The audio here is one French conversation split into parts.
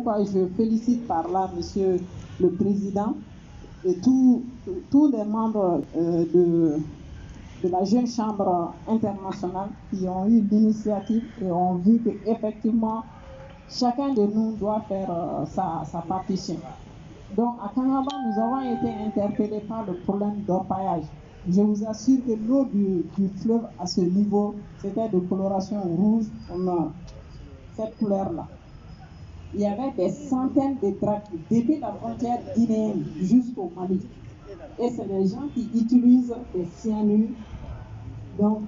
Je félicite par là Monsieur le Président et tous les membres de la Jeune Chambre internationale qui ont eu l'initiative et ont vu qu'effectivement, chacun de nous doit faire sa partition. Donc, à Kanaba, nous avons été interpellés par le problème d'orpaillage. Je vous assure que l'eau du fleuve à ce niveau, c'était de coloration rouge, on a cette couleur-là. Il y avait des centaines de tracts depuis la frontière guinéenne jusqu'au Mali. Et c'est des gens qui utilisent des cyanures, donc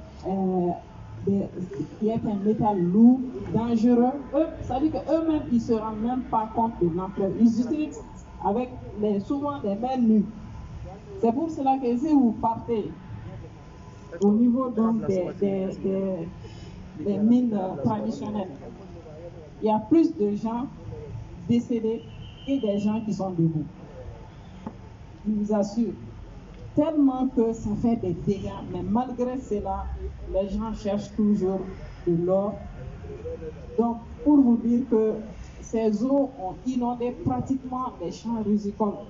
qui est un métal lourd, dangereux. Ça dit qu'eux-mêmes, ils ne se rendent même pas compte de l'ampleur. Ils utilisent avec souvent des mains nues. C'est pour cela que si vous partez au niveau donc, des mines traditionnelles, il y a plus de gens décédés et des gens qui sont debout. Je vous assure, tellement que ça fait des dégâts, mais malgré cela, les gens cherchent toujours de l'or. Donc, pour vous dire que ces eaux ont inondé pratiquement les champs rizicoles.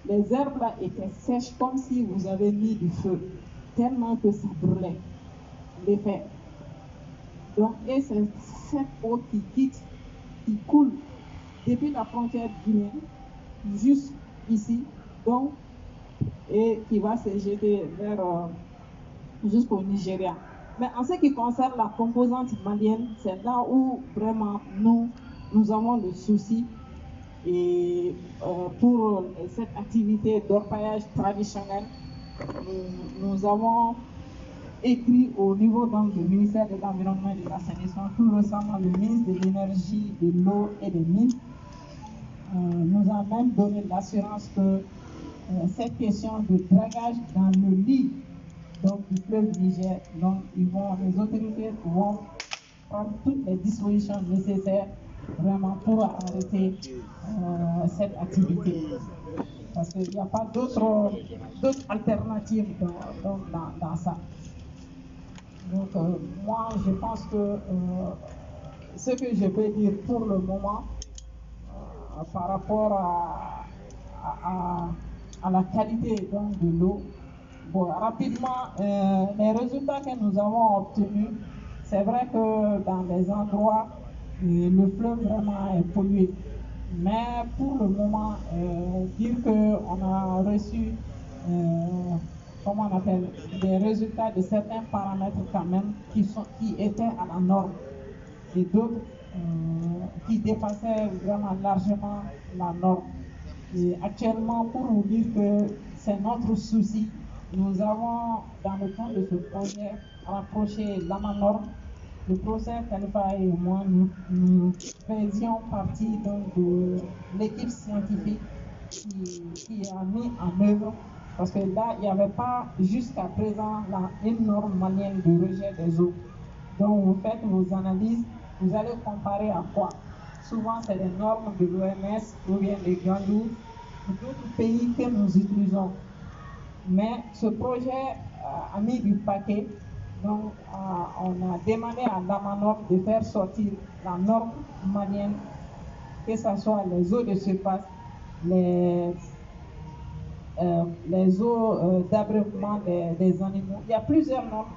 Les herbes là étaient sèches comme si vous avez mis du feu, tellement que ça brûlait. L'effet. Donc, et c'est cette eau qui coule depuis la frontière guinéenne jusqu'ici, donc, et qui va se jeter vers jusqu'au Nigeria. Mais en ce qui concerne la composante malienne, c'est là où vraiment nous avons le souci. Et pour cette activité d'orpaillage traditionnel, nous avons écrit au niveau donc, du ministère de l'Environnement et de l'Assainissement, tout récemment le ministre de l'Énergie, de l'Eau et des Mines, nous a même donné l'assurance que cette question de dragage dans le lit donc, du fleuve Niger, donc les autorités vont prendre toutes les dispositions nécessaires vraiment pour arrêter cette activité. Parce qu'il n'y a pas d'autres alternatives dans ça. Donc moi je pense que ce que je peux dire pour le moment par rapport à la qualité donc, de l'eau, bon, rapidement, les résultats que nous avons obtenus, c'est vrai que dans les endroits, le fleuve vraiment est pollué. Mais pour le moment, dire qu'on a reçu, comment on appelle, des résultats de certains paramètres quand même qui étaient à la norme et d'autres qui dépassaient vraiment largement la norme. Et actuellement, pour vous dire que c'est notre souci, nous avons, dans le cadre de ce projet, rapproché l'AMANOR. Le professeur Khalifa et moi, nous faisions partie donc, de l'équipe scientifique qui a mis en œuvre, parce que là, il n'y avait pas jusqu'à présent une norme malienne de rejet des eaux. Donc, vous faites vos analyses, vous allez comparer à quoi? Souvent, c'est les normes de l'OMS ou bien des Gandou ou d'autres pays que nous utilisons. Mais ce projet a mis du paquet. Donc, on a demandé à l'AMANOR de faire sortir la norme malienne, que ce soit les eaux de surface, les eaux d'abreuvement des animaux. Il y a plusieurs normes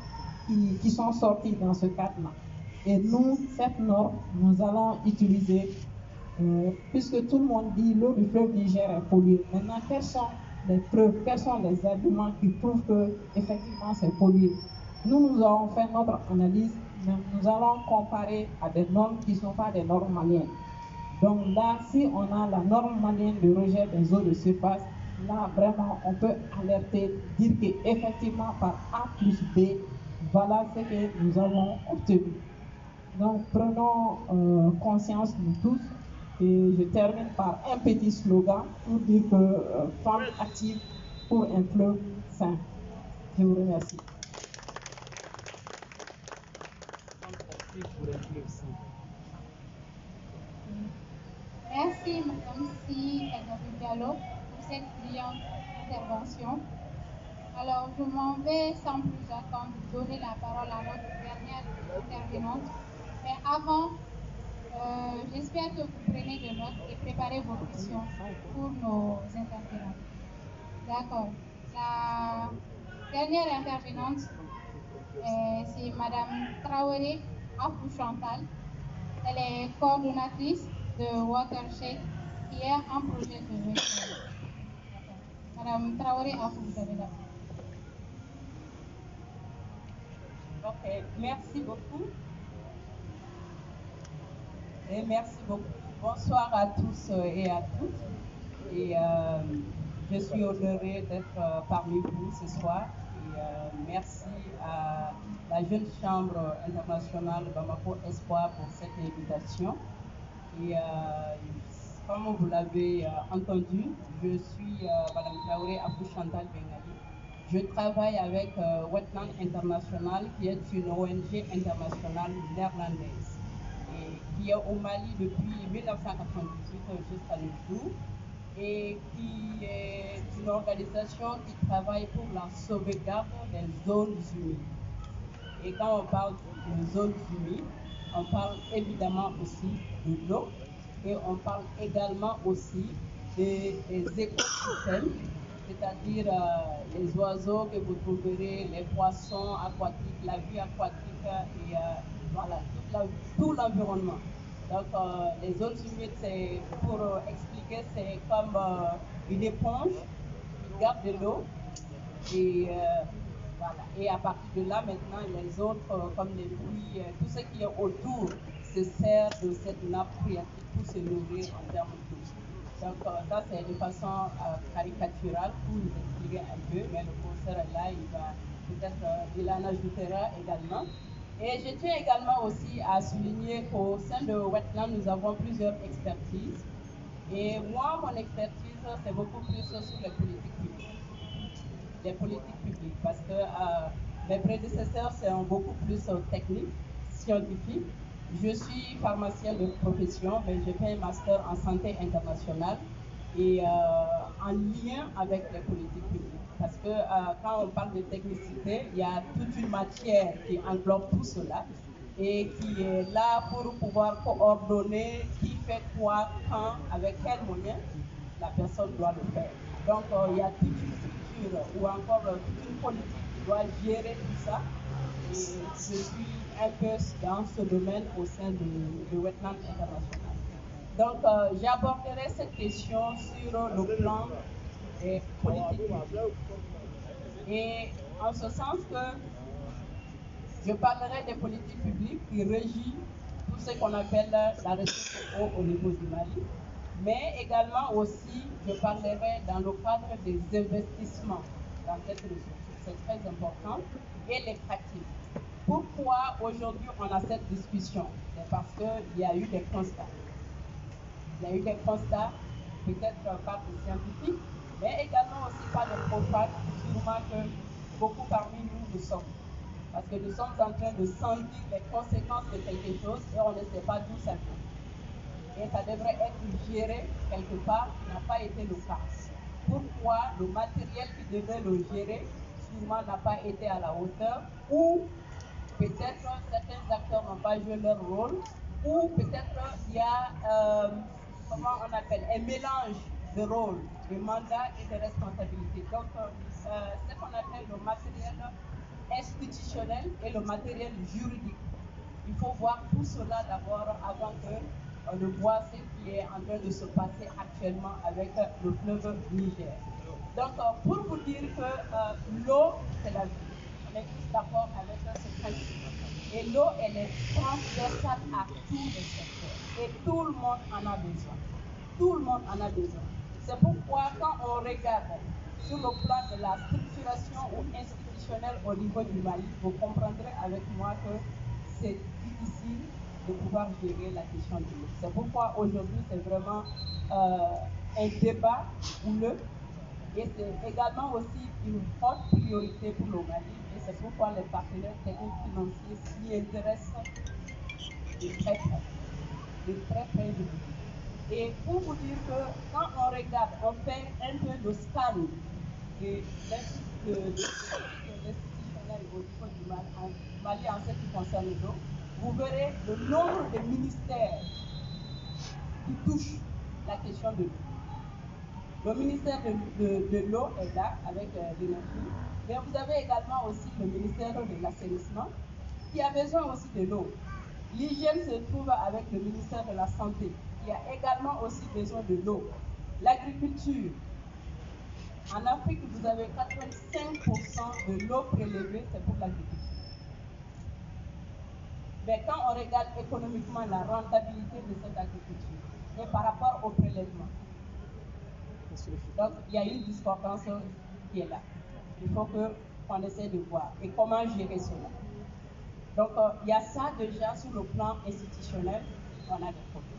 qui sont sorties dans ce cadre-là. Et nous, cette norme, nous allons utiliser, puisque tout le monde dit l'eau du fleuve Niger est polluée. Maintenant, quelles sont les preuves, quels sont les arguments qui prouvent que effectivement c'est pollué? Nous avons fait notre analyse, mais nous allons comparer à des normes qui ne sont pas des normes maliennes. Donc là, si on a la norme malienne de rejet des eaux de surface, là vraiment on peut alerter, dire qu'effectivement par A plus B, voilà ce que nous avons obtenu. Donc prenons conscience nous tous. Et je termine par un petit slogan pour dire que femme active pour un fleuve sain. Je vous remercie. Merci Madame Si Diallo pour cette brillante intervention. Alors je m'en vais sans plus attendre donner la parole à notre dernière intervenante. Mais avant, J'espère que vous prenez de notes et préparez vos questions pour nos intervenants. D'accord. La dernière intervenante, c'est Madame Traoré Afou Chantal. Elle est coordonnatrice de Watershed, qui est un projet de gestion. Madame Traoré Afou, vous avez la parole. Ok, merci beaucoup. Et merci beaucoup. Bonsoir à tous et à toutes. Et je suis honorée d'être parmi vous ce soir. Et merci à la Jeune Chambre internationale Bamako Espoir pour cette invitation. Et comme vous l'avez entendu, je suis Madame Traoré Afou Chantal Bengali. Je travaille avec Wetland International, qui est une ONG internationale néerlandaise et qui est au Mali depuis 1998 jusqu'à nos jours, et qui est une organisation qui travaille pour la sauvegarde des zones humides. Et quand on parle de zones humides, on parle évidemment aussi de l'eau, et on parle également aussi des écosystèmes, c'est-à-dire les oiseaux que vous trouverez, les poissons aquatiques, la vie aquatique et voilà, tout l'environnement. Donc les zones humides, c'est pour expliquer, c'est comme une éponge qui garde de l'eau et voilà. Et à partir de là, maintenant, les autres, comme les pluies, tout ce qui est autour, se sert de cette nappe phréatique pour se nourrir en termes d'eau. Donc ça, c'est de façon caricaturale pour nous expliquer un peu, mais le professeur est là, il va peut-être, il en ajoutera également. Et je tiens également aussi à souligner qu'au sein de Wetland, nous avons plusieurs expertises. Et moi, mon expertise, c'est beaucoup plus sur les politiques publiques. Les politiques publiques, parce que mes prédécesseurs sont beaucoup plus techniques, scientifiques. Je suis pharmacienne de profession, mais j'ai fait un master en santé internationale et en lien avec les politiques publiques. Parce que quand on parle de technicité, il y a toute une matière qui englobe tout cela et qui est là pour pouvoir coordonner qui fait quoi, quand, avec quels moyens la personne doit le faire. Donc il y a toute une structure ou encore toute une politique qui doit gérer tout ça. Et je suis un peu dans ce domaine au sein de Wetland International. Donc j'aborderai cette question sur le plan politique. Et en ce sens que je parlerai des politiques publiques qui régissent tout ce qu'on appelle la ressource eau au niveau du Mali, mais également aussi, je parlerai dans le cadre des investissements dans cette ressource. C'est très important. Et les pratiques. Pourquoi aujourd'hui on a cette discussion? C'est parce qu'il y a eu des constats. Il y a eu des constats, peut-être par des scientifiques, mais également aussi par des profanes, sûrement que beaucoup parmi nous le sommes. Parce que nous sommes en train de sentir les conséquences de quelque chose et on ne sait pas d'où ça vient. Et ça devrait être géré quelque part, n'a pas été le cas. Pourquoi le matériel qui devait le gérer, sûrement n'a pas été à la hauteur, ou peut-être certains acteurs n'ont pas joué leur rôle, ou peut-être il y a, comment on appelle, un mélange de rôles, de mandats et de responsabilités. Donc, ce qu'on appelle le matériel institutionnel et le matériel juridique. Il faut voir tout cela d'abord avant que de voir ce qui est en train de se passer actuellement avec le fleuve Niger. Donc, pour vous dire que l'eau, c'est la vie. On est tous d'accord avec ce principe. Et l'eau, elle est transversale à tous les secteurs. Et tout le monde en a besoin. Tout le monde en a besoin. C'est pourquoi quand on regarde sur le plan de la structuration ou institutionnelle au niveau du Mali, vous comprendrez avec moi que c'est difficile de pouvoir gérer la question de l'eau. C'est pourquoi aujourd'hui, c'est vraiment un débat houleux et c'est également aussi une haute priorité pour le Mali et c'est pourquoi les partenaires techniques financiers s'y intéressent de très près. De très près de vous. Et pour vous dire que quand on regarde, on fait un peu le scan de l'institutionnel au niveau du Mali en ce qui concerne l'eau, vous verrez le nombre de ministères qui touchent la question de l'eau. Le ministère de l'eau est là avec l'énergie, mais vous avez également aussi le ministère de l'assainissement qui a besoin aussi de l'eau. L'hygiène se trouve avec le ministère de la Santé qui a également aussi besoin de l'eau. L'agriculture. En Afrique, vous avez 85% de l'eau prélevée, c'est pour l'agriculture. Mais quand on regarde économiquement la rentabilité de cette agriculture et par rapport au prélèvement, donc il y a une discordance qui est là. Il faut qu'on essaie de voir et comment gérer cela. Donc il y a ça déjà sur le plan institutionnel, on a des problèmes.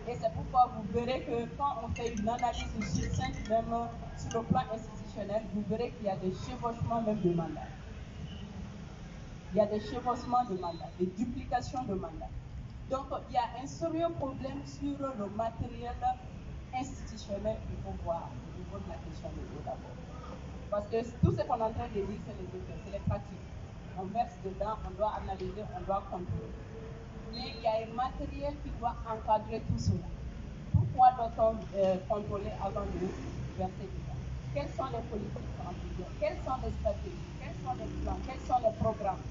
Et c'est pourquoi vous verrez que quand on fait une analyse succincte même sur le plan institutionnel, vous verrez qu'il y a des chevauchements même de mandats. Il y a des chevauchements de mandats, des duplications de mandats. Donc, il y a un sérieux problème sur le matériel institutionnel qu'il faut voir au niveau de la question de l'eau d'abord. Parce que tout ce qu'on est en train de dire, c'est les effets, c'est les pratiques. On verse dedans, on doit analyser, on doit contrôler. Mais il y a un matériel qui doit encadrer tout cela. Pourquoi doit-on contrôler avant de verser dedans? Quelles sont les politiques en vigueur? Quelles sont les stratégies? Quels sont les plans? Quels sont les programmes?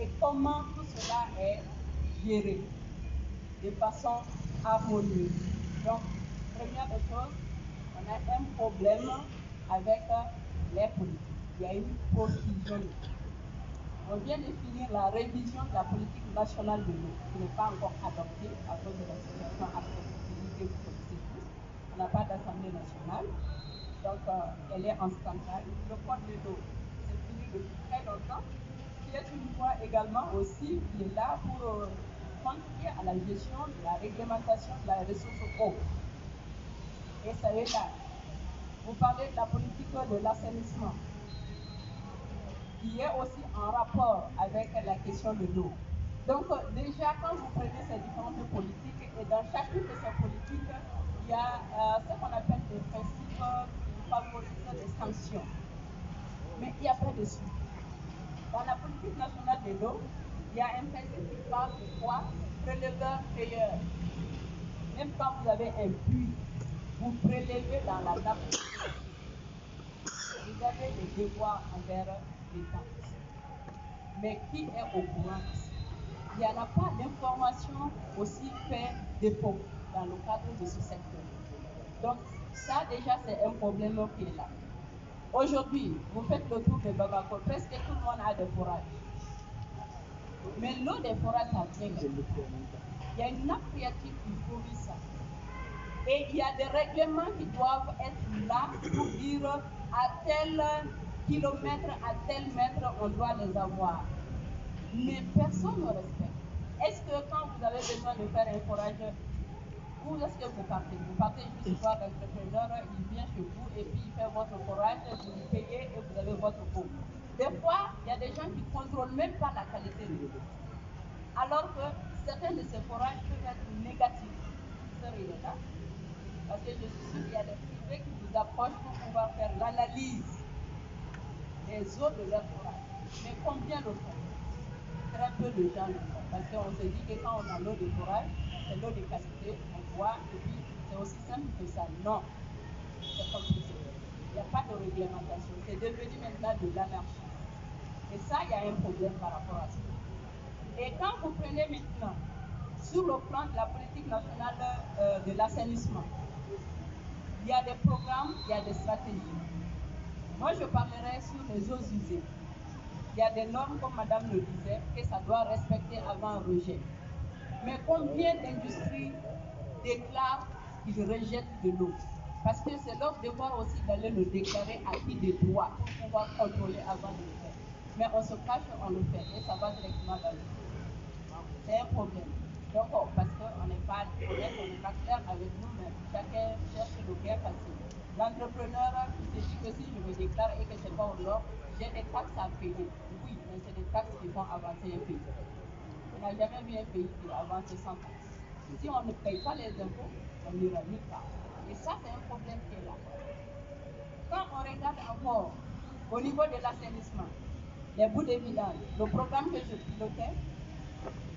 Et comment tout cela est géré de façon harmonieuse? Donc, première des choses, on a un problème avec les politiques. Il y a une confusion. On vient de finir la révision de la politique nationale de l'eau, qui n'est pas encore adoptée à cause de la situation actuelle que vous connaissez tous. On n'a pas d'Assemblée nationale, donc elle est en stand-by. Le code de l'eau, c'est fini depuis très longtemps, qui est une loi également aussi qui est là pour contribuer à la gestion de la réglementation de la ressource eau. Et ça est là. Vous parlez de la politique de l'assainissement, qui est aussi en rapport avec la question de l'eau. Donc déjà, quand vous prenez ces différentes politiques, et dans chacune de ces politiques, il y a ce qu'on appelle des principes qui favorisent les sanctions. Mais il n'y a pas de suite. Dans la politique nationale de l'eau, il y a un principe qui parle de quoi? Préleveur-payeur. Même quand vous avez un puits, vous prélevez dans la nappe. Vous avez des devoirs envers l'État. Mais qui est au courant? Il n'y en a pas d'information aussi fait dépôt dans le cadre de ce secteur. Donc, ça déjà, c'est un problème qui est là. Aujourd'hui, vous faites le tour de Bamako, presque tout le monde a des forages. Mais l'eau des forages, ça vient. Il y a une nappe phréatique qui fournit ça. Et il y a des règlements qui doivent être là pour dire à tel kilomètre, à tel mètre, on doit les avoir. Mais personne ne respecte. Est-ce que quand vous avez besoin de faire un forage, où est-ce que vous partez? Vous partez juste voir l'entrepreneur, il vient chez vous et puis il fait votre forage, vous lui payez et vous avez votre eau. Des fois, il y a des gens qui ne contrôlent même pas la qualité de l'eau. Alors que certains de ces forages peuvent être négatifs. Il est là. Parce que je suis sûr qu'il y a des privés qui vous approchent pour pouvoir faire l'analyse des eaux de leur forage. Mais combien le font? Très peu de gens le font. Parce qu'on se dit que quand on a l'eau de forage, c'est l'eau de qualité, on boit, et puis c'est aussi simple que ça. Non, c'est compliqué. Il n'y a pas de réglementation. C'est devenu maintenant de l'anarchie. Et ça, il y a un problème par rapport à ça. Et quand vous prenez maintenant, sur le plan de la politique nationale de l'assainissement, il y a des programmes, il y a des stratégies. Moi, je parlerai sur les eaux usées. Il y a des normes, comme madame le disait, que ça doit respecter avant un rejet. Mais combien d'industries déclarent qu'ils rejettent de l'eau? Parce que c'est leur devoir aussi d'aller le déclarer à qui de droit pour pouvoir contrôler avant de le faire. Mais on se cache, on le fait et ça va directement dans l'eau. C'est un problème. Donc, parce qu'on n'est pas honnête, on n'est pas clair avec nous-mêmes. Chacun cherche le bien facile. L'entrepreneur qui se dit que si je me déclare et que ce n'est pas aux normes, j'ai des taxes à payer. Oui, mais c'est des taxes qui font avancer un pays. On n'a jamais vu un pays qui avance sans taxes. Si on ne paye pas les impôts, on n'ira nulle part. Et ça, c'est un problème qui est là. Quand on regarde encore au niveau de l'assainissement, les bouts de vidange, le programme que je pilotais,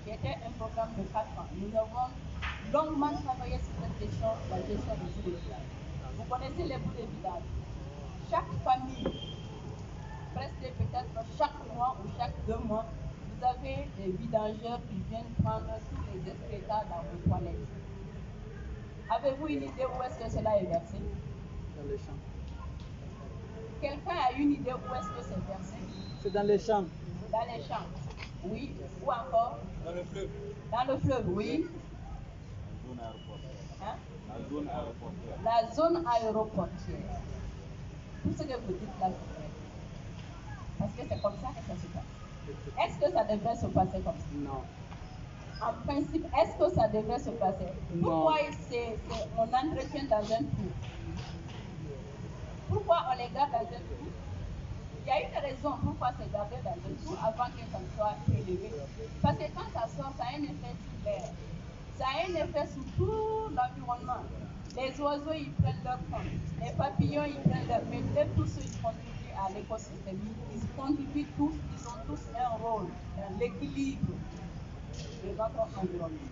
qui était un programme de 4 ans. Nous avons longuement travaillé sur cette question, la gestion des bouts de village. Vous connaissez les bouts de village. Chaque famille, presque peut-être chaque mois ou chaque 2 mois, vous avez des vidangeurs qui viennent prendre tous les excrétas dans vos toilettes. Avez-vous une idée où est-ce que cela est versé? Dans les champs. Quelqu'un a une idée où est-ce que c'est versé? C'est dans les champs. Dans les champs. Oui. Ou encore? Dans le fleuve. Dans le fleuve, oui. Hein? La zone aéroportuaire. La zone aéroportuaire. Tout ce que vous dites là, c'est vrai. Parce que c'est comme ça que ça se passe. Est-ce que ça devrait se passer comme ça? Non. En principe, est-ce que ça devrait se passer? Pourquoi on entretient dans un trou? Pourquoi on les garde dans un trou? Il y a une raison pourquoi c'est gardé dans un trou avant que ça soit élevé. Parce que quand ça sort, ça a un effet sur l'air. Ça a un effet sur tout l'environnement. Les oiseaux, ils prennent leur compte. Les papillons, ils prennent leur... Mais tous ceux qui contribuent à l'écosystème, ils contribuent tous, ils ont tous un rôle dans l'équilibre de notre environnement.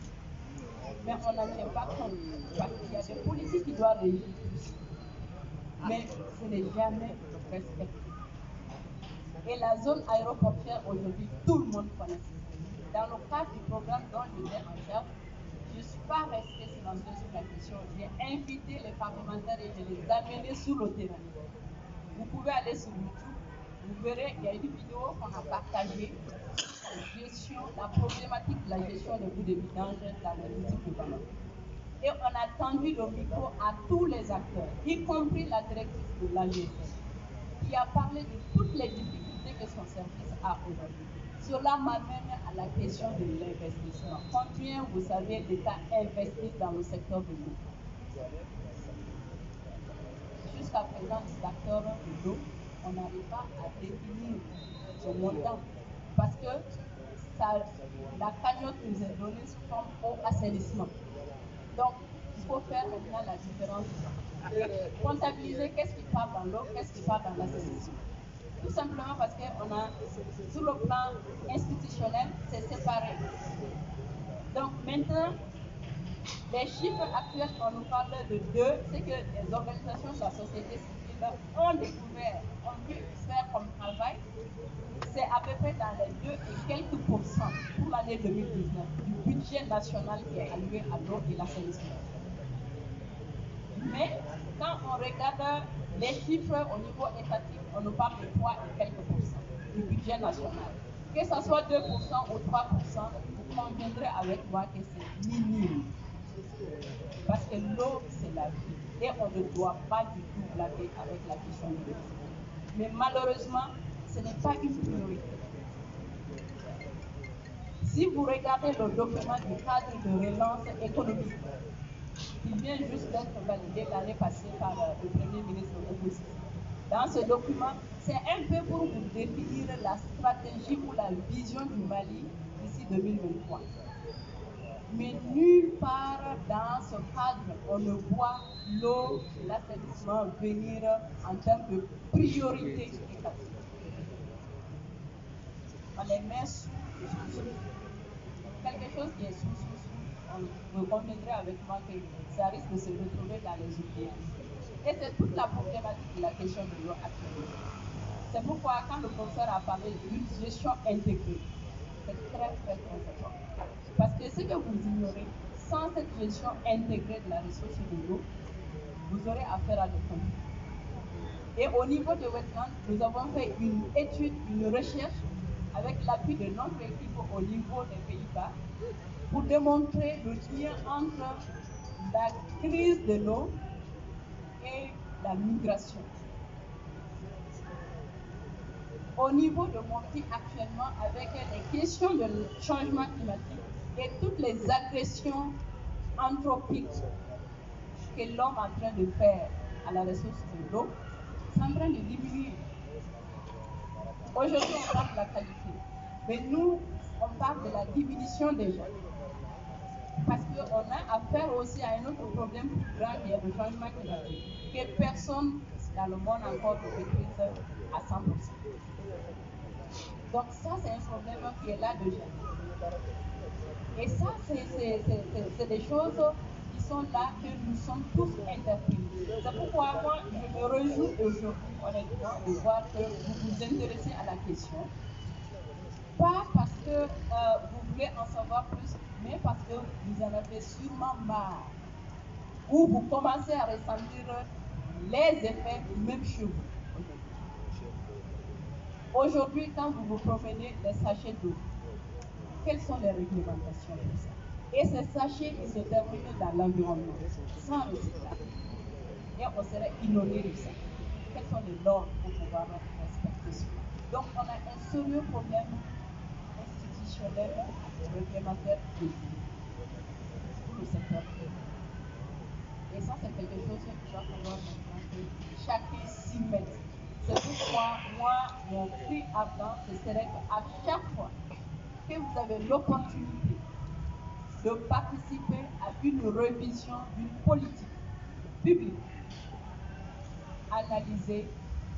Mais on n'en tient pas compte parce qu'il y a des politiques qui doivent régir tout ça. Mais ce n'est jamais respecté. Et la zone aéroportuaire aujourd'hui, tout le monde connaît. Dans le cadre du programme dont j'étais en charge, je ne suis pas restée silencieuse sur la question. J'ai invité les parlementaires et je les ai amenés sur le terrain. Vous pouvez aller sur YouTube, vous verrez, il y a une vidéo qu'on a partagée sur la problématique de la gestion des bouts de vidange dans les boutiques de Bamako. Et on a tendu le micro à tous les acteurs, y compris la directrice de l'AGS, qui a parlé de toutes les difficultés que son service a aujourd'hui. Cela m'amène à la question de l'investissement. Combien, vous savez, l'État investit dans le secteur de l'eau? Jusqu'à présent, les acteurs de l'eau, on n'arrive pas à définir ce montant parce que la cagnotte nous est donnée sous forme au assainissement. Donc, il faut faire maintenant la différence. Comptabiliser qu'est-ce qui part dans l'eau, qu'est-ce qui part dans l'assainissement. Tout simplement parce qu'on a, sur le plan institutionnel, c'est séparé. Donc maintenant, les chiffres actuels qu'on nous parle de 2, c'est que les organisations de la société civile ont découvert, ont pu faire comme travail, c'est à peu près dans les 2 et quelques pourcents pour l'année 2019 du budget national qui est alloué à l'eau et l'assainissement. Mais quand on regarde les chiffres au niveau étatique, on nous parle de 3 et quelques pourcents du budget national. Que ce soit 2% ou 3%, vous conviendrez avec moi que c'est minime. Parce que l'eau, c'est la vie. Et on ne doit pas du tout blaguer avec la question de l'eau. Mais malheureusement, ce n'est pas une priorité. Si vous regardez le document du cadre de relance économique, qui vient juste d'être validé l'année passée par le Premier ministre Ousmane, dans ce document, c'est un peu pour vous définir la stratégie ou la vision du Mali d'ici 2023. Mais nulle part dans ce cadre, on ne voit l'eau, l'assainissement venir en termes de priorité étatique. On les met sous. Quelque chose qui est sous, on conviendrait avec moi que ça risque de se retrouver dans les oubliés. Et c'est toute la problématique de la question de l'eau actuellement. C'est pourquoi quand le professeur a parlé d'une gestion intégrée, c'est très important. Parce que ce que vous ignorez, sans cette gestion intégrée de la ressource de l'eau, vous aurez affaire à des conflits. Et au niveau de Wetland, nous avons fait une étude, une recherche avec l'appui de notre équipe au niveau des Pays-Bas pour démontrer le lien entre la crise de l'eau et la migration. Au niveau de Monti actuellement, avec les questions de changement climatique et toutes les agressions anthropiques que l'homme est en train de faire à la ressource de l'eau, c'est en train de diminuer. Aujourd'hui, on parle de la qualité, mais nous, on parle de la diminution des gens. Parce qu'on a affaire aussi à un autre problème plus grand qui est le changement climatique, que personne dans le monde encore ne maîtrise à 100%. Donc ça, c'est un problème qui est là déjà. Et ça, c'est des choses qui sont là que nous sommes tous interpellés. C'est pourquoi moi, je me réjouis aujourd'hui, honnêtement, de voir que vous vous intéressez à la question. Pas parce que vous voulez en savoir plus, mais parce que vous en avez sûrement marre. Ou vous commencez à ressentir les effets même chez vous. Aujourd'hui, quand vous vous promenez les sachets d'eau, quelles sont les réglementations pour ça? Et ces sachets, ils se terminent dans l'environnement, sans recyclage. Et on serait inondé de ça. Quelles sont les normes pour pouvoir respecter cela? Donc, on a un sérieux problème institutionnel, réglementaire de vie pour le secteur privé. Et ça, c'est quelque chose qui va falloir maintenant que chacun s'y mette. C'est pourquoi, moi, mon cri ardent, ce serait qu'à chaque fois que vous avez l'opportunité de participer à une révision d'une politique publique, analysez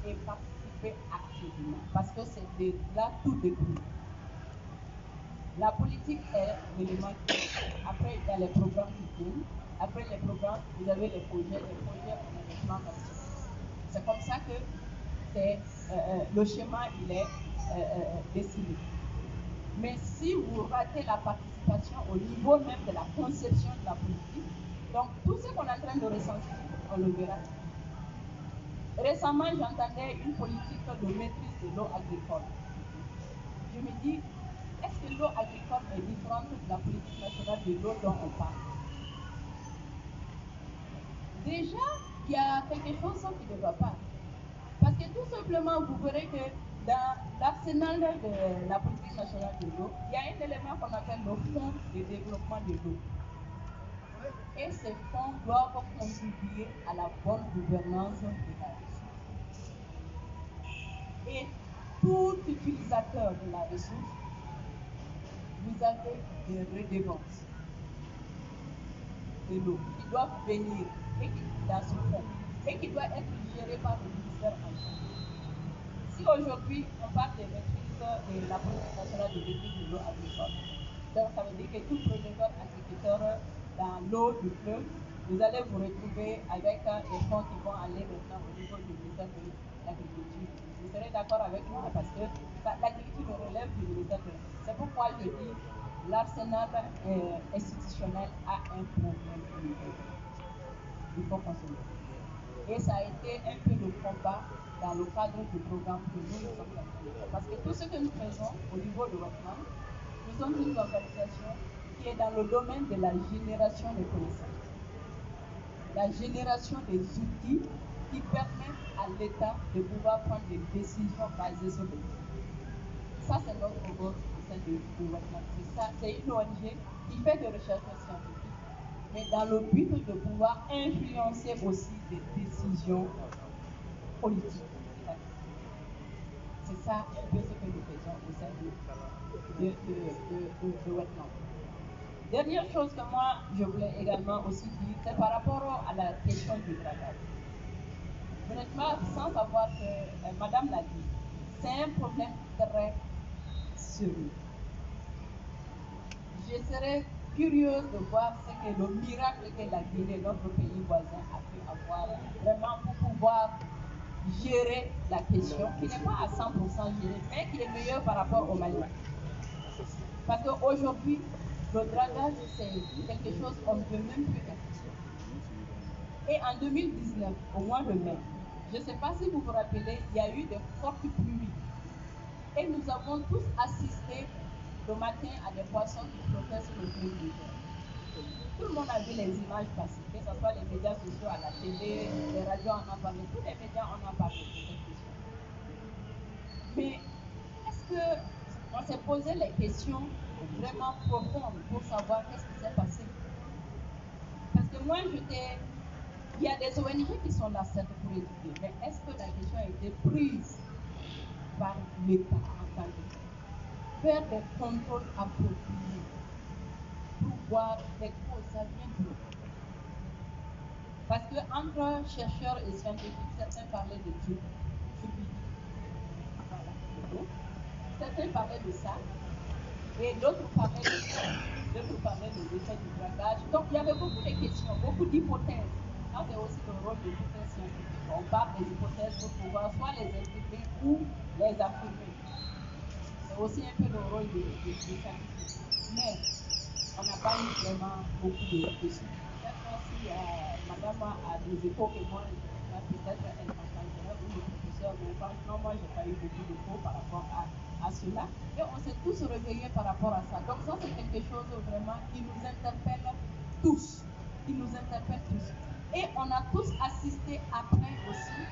et participez activement. Parce que c'est de là tout découle. La politique est l'élément clé. Après, il y a les programmes qui tournent. Après les programmes, vous avez les projets. Les projets, on a les plans d'action. C'est comme ça que le schéma, il est dessiné. Mais si vous ratez la participation au niveau même de la conception de la politique, donc tout ce qu'on est en train de ressentir, on le verra. Récemment, j'entendais une politique de maîtrise de l'eau agricole. Je me dis, est-ce que l'eau agricole est différente de la politique nationale de l'eau dont on parle? Déjà, il y a quelque chose qui ne va pas. Parce que tout simplement, vous verrez que dans l'arsenal de la politique nationale de l'eau, il y a un élément qu'on appelle le fonds de développement de l'eau. Et ces fonds doivent contribuer à la bonne gouvernance de la ressource. Et tout utilisateur de la ressource, vous avez des redevances de l'eau qui doivent venir dans ce fonds et qui doivent être gérées par le ministère en charge. Si aujourd'hui on parle de maîtrise de la politique nationale de maîtrise de l'eau agricole, donc ça veut dire que tout producteur agriculteur dans l'eau du fleuve, vous allez vous retrouver avec des fonds qui vont aller maintenant au niveau du ministère de l'Agriculture. Vous serez d'accord avec moi parce que l'agriculture relève du ministère de l'Agriculture. C'est pourquoi je dis l'arsenal institutionnel a un problème au niveau. Il faut qu'on se mette. Et ça a été un peu le combat dans le cadre du programme que nous sommes en train de faire. Parce que tout ce que nous faisons au niveau de Wetman, nous sommes une organisation qui est dans le domaine de la génération de connaissances. La génération des outils qui permettent à l'État de pouvoir prendre des décisions basées sur les faits. Ça, c'est notre rôle au sein de Wetman. C'est une ONG qui fait des recherches scientifiques, mais dans le but de pouvoir influencer aussi des décisions politiques. C'est ça un peu ce que nous faisons au sein de Wetman. Dernière chose que moi, je voulais également aussi dire, c'est par rapport à la question du dragage. Honnêtement, sans savoir que Madame l'a dit, c'est un problème très sérieux. Je serais curieuse de voir ce que le miracle que la Guinée, notre pays voisin, a pu avoir vraiment pour pouvoir gérer la question, qui n'est pas à 100% gérée, mais qui est meilleure par rapport au Mali. Parce qu'aujourd'hui, le dragage, c'est quelque chose qu'on ne peut même plus faire. Et en 2019, au mois de mai, je ne sais pas si vous vous rappelez, il y a eu de fortes pluies. Et nous avons tous assisté le matin à des poissons qui flottaient sur le fleuve Niger. Tout le monde a vu les images passer, que ce soit les médias sociaux, à la télé, les radios en ont parlé, tous les médias en ont parlé de cette question. Mais est-ce qu'on s'est posé les questions vraiment profondes pour savoir qu'est-ce qui s'est passé? Parce que moi, il y a des ONG qui sont là, certes, pour étudier, mais est-ce que la question a été prise par l'État en tant que tel? Faire des contrôles appropriés pour voir les causes, ça vient d'où? Parce qu'entre chercheurs et scientifiques, certains parlaient de tout. Voilà. Certains parlaient de ça et d'autres parlaient de ça. de nous parler des effets du dragage. Donc il y avait beaucoup de questions, beaucoup d'hypothèses. Ça, c'est aussi le rôle de tout un scientifique. On parle des hypothèses pour pouvoir soit les intégrer ou les affirmer. C'est aussi un peu le rôle des scientifiques. Mais on n'a pas eu vraiment beaucoup de questions. Cette fois-ci, madame a des échos que moi, peut-être elle m'entendra ou le professeur, mais franchement, moi, je n'ai pas eu beaucoup d'échos par rapport à cela. Et on s'est tous réveillés par rapport à ça. Donc ça, c'est quelque chose vraiment qui nous interpelle tous. Qui nous interpelle tous. Et on a tous assisté après aussi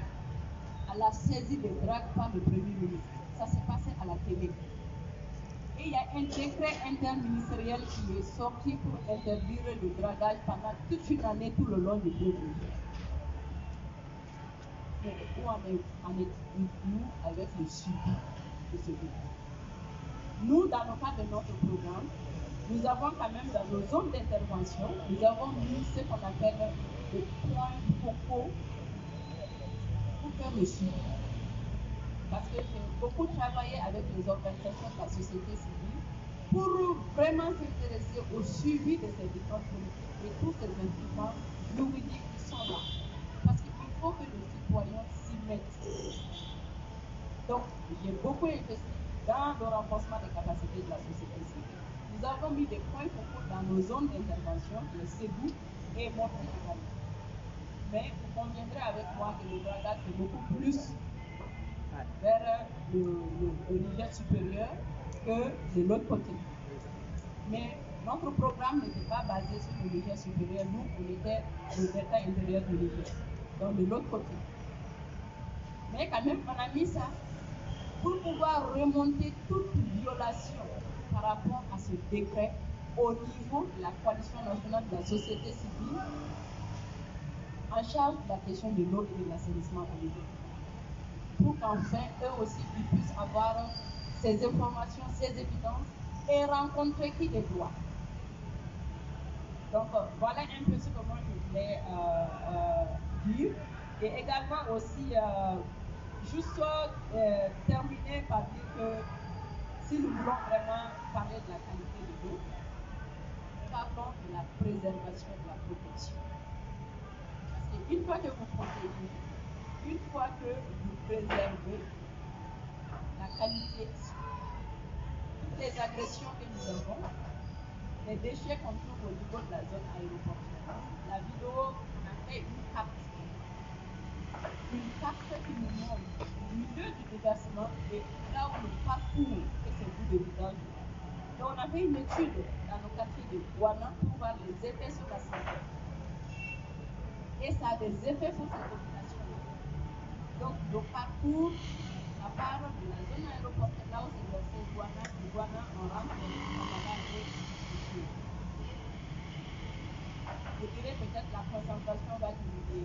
à la saisie des dragues par le Premier ministre. Ça s'est passé à la télé. Et il y a un décret interministériel qui est sorti pour interdire le dragage pendant toute une année, tout le long du fleuve. Mais où en est-nous avec le suivi de ce décret? Nous, dans le cadre de notre programme, nous avons quand même dans nos zones d'intervention, nous avons mis ce qu'on appelle des points focaux pour faire le suivi. Parce que j'ai beaucoup travaillé avec les organisations de la société civile pour vraiment s'intéresser au suivi de ces défenses politiques et tous ces instruments juridiques qui sont là. Parce qu'il faut que le citoyen s'y mette. Donc, j'ai beaucoup investi dans le renforcement des capacités de la société civile. Nous avons mis des points focaux dans nos zones d'intervention, les CEBU et Montré également. Mais vous conviendrez avec moi que le dragage est beaucoup plus vers le Niger supérieur que de l'autre côté. Mais notre programme n'était pas basé sur le Niger supérieur. Nous, on était le delta intérieur du Niger, donc de l'autre côté. Mais quand même, on a mis ça pour pouvoir remonter toute violation par rapport à ce décret au niveau de la coalition nationale de la société civile en charge de la question de l'eau et de l'assainissement au Niger. Pour qu'enfin, eux aussi, ils puissent avoir ces informations, ces évidences et rencontrer qui les doit. Donc, voilà un peu ce que moi je voulais dire. Et également aussi, juste terminer par dire que si nous voulons vraiment parler de la qualité de l'eau, parlons de la préservation de la protection. Parce qu'une fois que vous protégez, une fois que vous préservez la qualité, toutes les agressions que nous avons, les déchets qu'on trouve au niveau de la zone aéroportuaire, la vidéo, on a fait une carte qui nous montre le milieu du déversement et là où le parcours que ces bouts de vidange. Donc on a fait une étude dans le quartier de Guana pour voir les effets sur la santé. Et ça a des effets sur cette population-là. Donc le parcours, à part de la zone aéroportuaire, là où c'est versé Guana, de Guana, on rentre dans Kamala et je dirais peut-être la concentration va diminuer.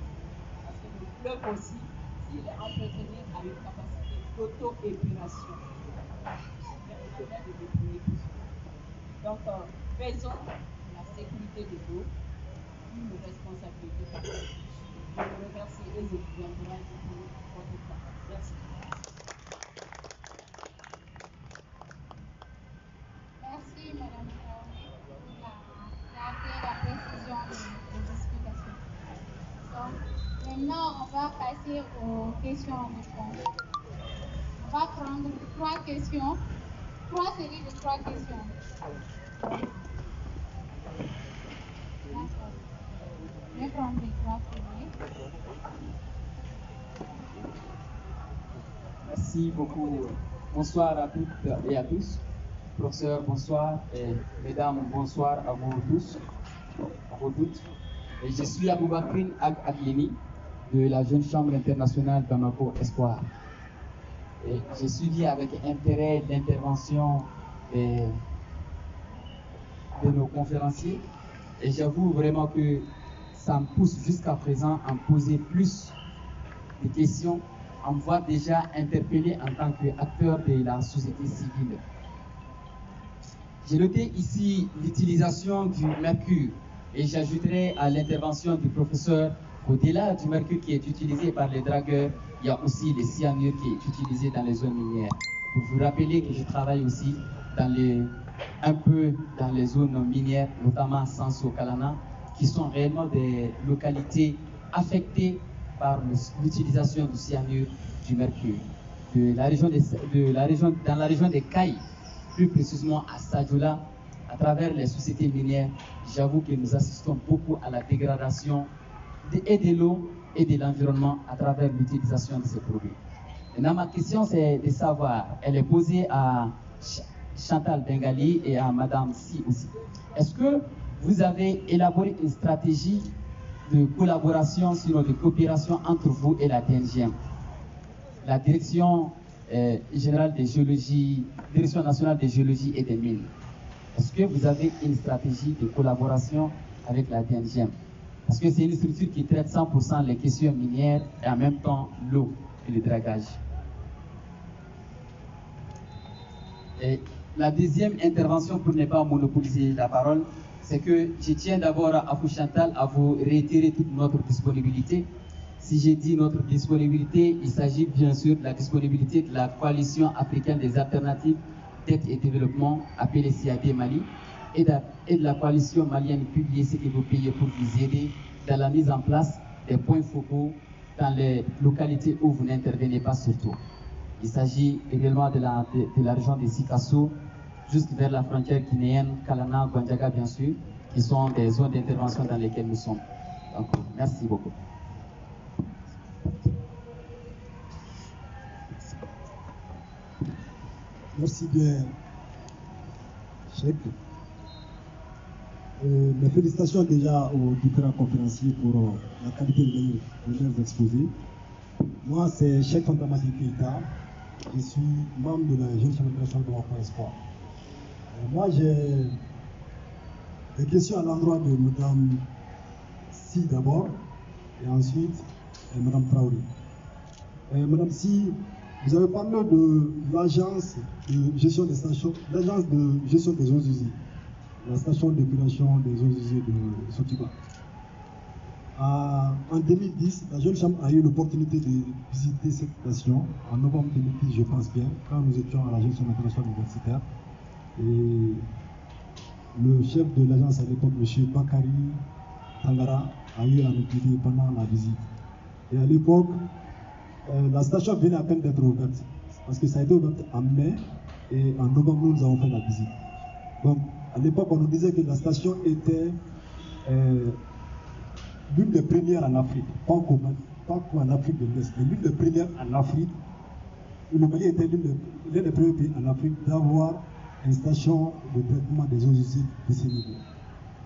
Parce que le fleuve aussi, s'il est entretenu à une capacité d'auto-épuration, mais on a bien de déployer tout ça. Donc, faisons la sécurité de l'eau une responsabilité pour tous. Je vous remercie et je vous encourage pour votre temps. Merci. Merci, Madame Traoré, pour la clarté, la précision des explications. Donc, maintenant, on va passer aux questions-réponses. On va prendre 3 questions, 3 séries de 3 questions. D'accord. Je vais prendre les 3 séries. Merci beaucoup. Bonsoir à toutes et à tous. Professeur, bonsoir. Et mesdames, bonsoir à vous tous, à vous toutes. Et je suis Aboubakrine Aglini de la Jeune Chambre internationale Bamako Espoir. Et j'ai suivi avec intérêt l'intervention de nos conférenciers. Et j'avoue vraiment que ça me pousse jusqu'à présent à me poser plus de questions, à me voir déjà interpellé en tant qu'acteur de la société civile. J'ai noté ici l'utilisation du mercure et j'ajouterai à l'intervention du professeur qu'au-delà du mercure qui est utilisé par les dragueurs, il y a aussi le cyanure qui est utilisé dans les zones minières. Pour vous rappeler que je travaille aussi dans le un peu dans les zones minières, notamment Sanso Kalana, qui sont réellement des localités affectées par l'utilisation du cyanure du mercure. Dans la région des Cailles, plus précisément à Sadiola, à travers les sociétés minières, j'avoue que nous assistons beaucoup à la dégradation et de l'eau et de l'environnement à travers l'utilisation de ces produits. Maintenant, ma question, c'est de savoir, elle est posée à Chantal Bengali et à Madame Si aussi. Est-ce que vous avez élaboré une stratégie de collaboration, sinon de coopération entre vous et la DNGM, la Direction générale des géologies, Direction nationale des géologies et des mines? Est-ce que vous avez une stratégie de collaboration avec la DNGM? Parce que c'est une structure qui traite 100% les questions minières et en même temps l'eau et le dragage. Et la deuxième intervention, pour ne pas monopoliser la parole, c'est que je tiens d'abord à vous, Chantal, à vous réitérer toute notre disponibilité. Si j'ai dit notre disponibilité, il s'agit bien sûr de la disponibilité de la Coalition africaine des alternatives d'aide et développement, appelée CAD Mali, et de la coalition malienne Publier ce que vous payez pour vous aider dans la mise en place des points focaux dans les localités où vous n'intervenez pas surtout. Il s'agit également de la région de Sikasso, juste vers la frontière guinéenne, Kalana, Gwanjaga bien sûr, qui sont des zones d'intervention dans lesquelles nous sommes. Donc, merci beaucoup. Merci bien, Cheikh. Mes félicitations déjà aux différents conférenciers pour la qualité de leurs exposés. Moi, c'est Cheikh Fantamadi Keita. Je suis membre de la Jeune Chambre internationale de l'Enfant Espoir. Moi, j'ai des questions à l'endroit de Mme Si d'abord, et ensuite Mme Traoré. Mme Si, vous avez parlé de l'agence de gestion des stations, l'agence de gestion des eaux usées, la station d'épuration des eaux usées de Sotiba. En 2010, la Jeune Chambre a eu l'opportunité de visiter cette station, en novembre 2010, je pense bien, quand nous étions à la Jeune Chambre internationale universitaire. Et le chef de l'agence à l'époque, M. Bakari Tangara, a eu à nous guider pendant la visite. Et à l'époque, la station venait à peine d'être ouverte, parce que ça a été ouvert en mai, et en novembre, nous avons fait la visite. Donc, à l'époque, on nous disait que la station était l'une des premières en Afrique, pas qu'en Afrique de l'Ouest, mais l'une des premières en Afrique. Le Mali était l'un des premiers pays en Afrique d'avoir une station de traitement des eaux usées de ce niveau.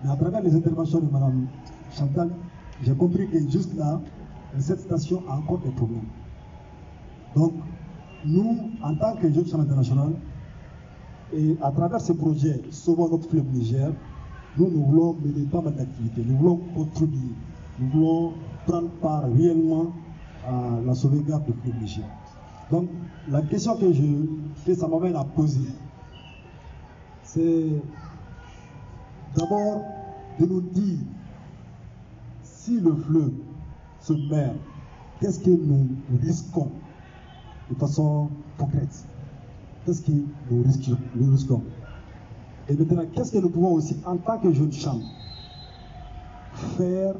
Mais à travers les interventions de Mme Chantal, j'ai compris que juste là, cette station a encore des problèmes. Donc, nous, en tant que Jeune Chambre internationale, et à travers ce projet Sauvons notre fleuve Niger, nous voulons mener pas mal d'activités, nous voulons contribuer, nous voulons prendre part réellement à la sauvegarde du fleuve Niger. Donc, la question que ça m'amène à poser, c'est d'abord de nous dire si le fleuve se meurt, qu'est-ce que nous risquons de façon concrète? Qu'est-ce que nous risquons? Et maintenant, qu'est-ce que nous pouvons aussi, en tant que Jeune Chambre, faire,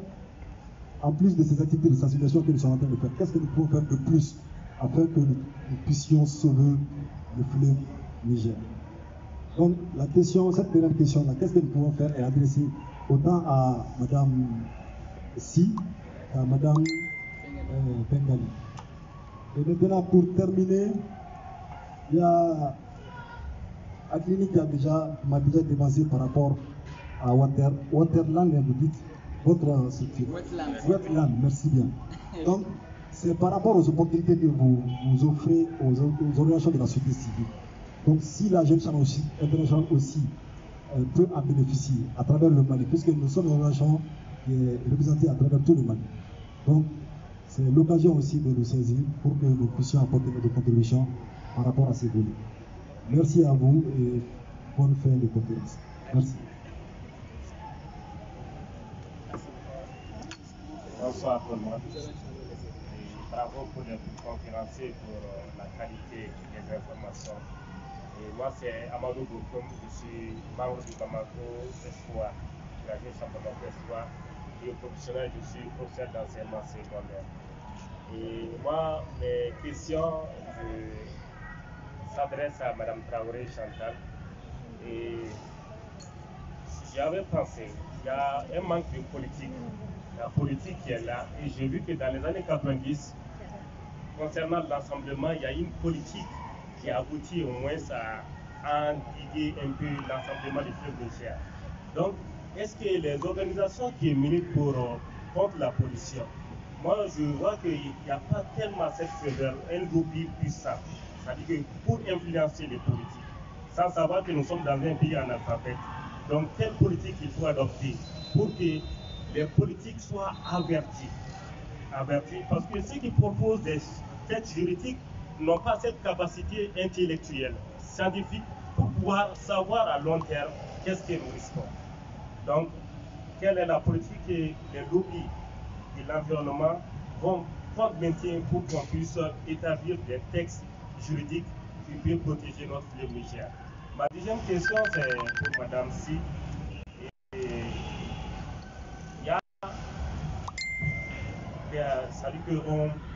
en plus de ces activités de sensibilisation que nous sommes en train de faire? Qu'est-ce que nous pouvons faire de plus afin que nous puissions sauver le fleuve Niger? Donc, cette dernière question-là, qu'est-ce que nous pouvons faire, est adressée autant à Mme Si qu'à Mme Bengali. Et maintenant, pour terminer, il y a Aklini qui m'a déjà dévancé par rapport à Waterland, vous dites, votre structure. Wetland, merci bien. Donc, c'est par rapport aux opportunités que vous offrez aux organisations de la société civile. Donc, si la Jeune Chambre internationale aussi peut en bénéficier à travers le Mali, puisque nous sommes une organisation qui est représentée à travers tout le Mali. Donc, c'est l'occasion aussi de nous saisir pour que nous puissions apporter notre contribution par rapport à ces volets. Merci à vous et bonne fin de conférence. Merci. Bonsoir tout le monde. Bravo pour les conférenciers pour la qualité des informations Et moi, c'est Amadou Bourkoum, je suis membre du Bamako Espoir, de la jeune chambre Bamako Espoir. Et professionnel, je suis professeur d'enseignement secondaire. Et moi, mes questions s'adressent à Mme Traoré Chantal. Et j'avais pensé, il y a un manque de politique, la politique qui est là. Et j'ai vu que dans les années 90, concernant l'assemblement, il y a une politique qui a abouti au moins à endiguer un peu l'assemblement du fleuve Niger. Donc, est-ce que les organisations qui militent contre la pollution, moi je vois qu'il n'y a pas tellement cette faveur, un lobby puissant, c'est-à-dire que pour influencer les politiques, sans savoir que nous sommes dans un pays analphabète. Donc, quelle politique il faut adopter pour que les politiques soient avertis, parce que ceux qui proposent des textes juridiques n'ont pas cette capacité intellectuelle, scientifique, pour pouvoir savoir à long terme qu'est-ce que nous risquons. Donc, quelle est la politique que les lobbies de l'environnement vont maintenir pour qu'on puisse établir des textes juridiques qui peuvent protéger notre fleuve Niger. Ma deuxième question, c'est pour Mme Si. Il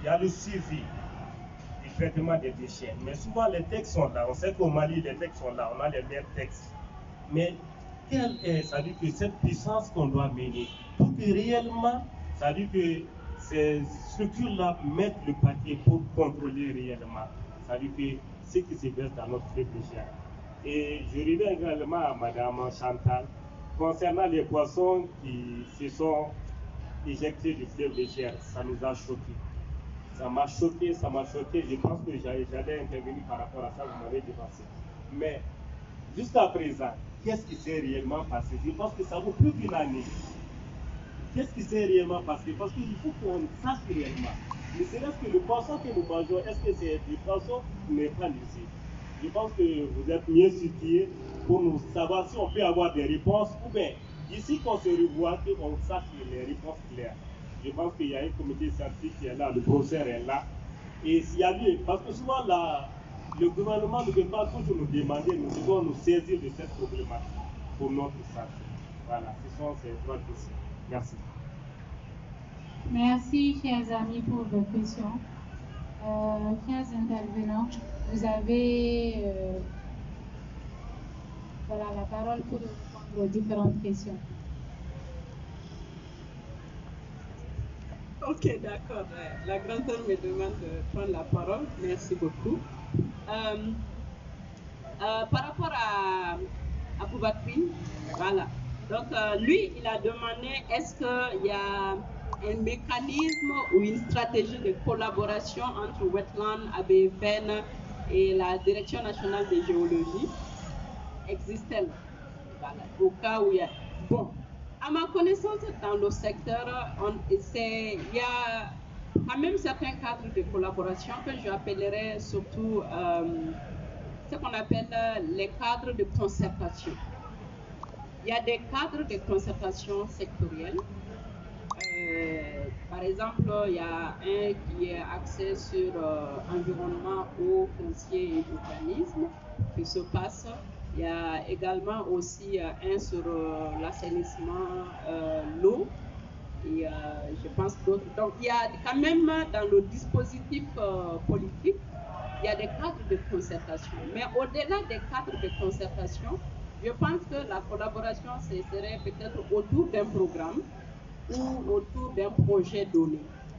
y a le suivi du traitement des déchets. Mais souvent, les textes sont là. On sait qu'au Mali, les textes sont là. On a les mêmes textes. Mais quelle est, c'est-à-dire que cette puissance qu'on doit mener pour que réellement, c'est-à-dire que ces structures-là mettent le paquet pour contrôler réellement, c'est-à-dire que ce qui se passe dans notre fleuve Niger. Et je reviens également à Mme Chantal concernant les poissons qui se sont éjectés du fleuve Niger. Ça nous a choqués. Ça m'a choqué. Je pense que j'allais intervenir par rapport à ça, vous m'avez dépassé. Mais jusqu'à présent, qu'est-ce qui s'est réellement passé? Je pense que ça vaut plus d'une année. Qu'est-ce qui s'est réellement passé? Parce qu'il faut qu'on sache réellement. Ne serait-ce que le poisson que nous mangeons, est-ce que c'est du poisson neutralisé? Je pense que vous êtes mieux situés pour nous savoir si on peut avoir des réponses ou bien d'ici qu'on se revoit, qu'on sache les réponses claires. Je pense qu'il y a un comité scientifique qui est là, le professeur est là. Et s'il y a lieu, parce que souvent le gouvernement ne peut pas toujours nous demander, nous devons nous saisir de cette problématique pour notre santé. Voilà, ce sont ces trois questions. Merci. Merci, chers amis, pour vos questions. Chers intervenants, vous avez la parole pour répondre aux différentes questions. Ok, d'accord. La grande sœur me demande de prendre la parole. Merci beaucoup. Par rapport à Aboubakri, voilà. Donc, lui, il a demandé est-ce qu'il y a un mécanisme ou une stratégie de collaboration entre Wetland, ABFN et la Direction nationale de géologie? Existe-t-elle? Voilà. Au cas où il y a. Bon, à ma connaissance, dans le secteur, il y a quand même certains cadres de collaboration que j'appellerais surtout ce qu'on appelle les cadres de concertation. Il y a des cadres de concertation sectoriels. Par exemple, il y a un qui est axé sur environnement, eau, foncier et urbanisme qui se passe. Il y a également aussi un sur l'assainissement, l'eau, et je pense d'autres. Donc, il y a quand même dans le dispositif politique, il y a des cadres de concertation. Mais au-delà des cadres de concertation, je pense que la collaboration serait peut-être autour d'un programme ou autour d'un projet donné.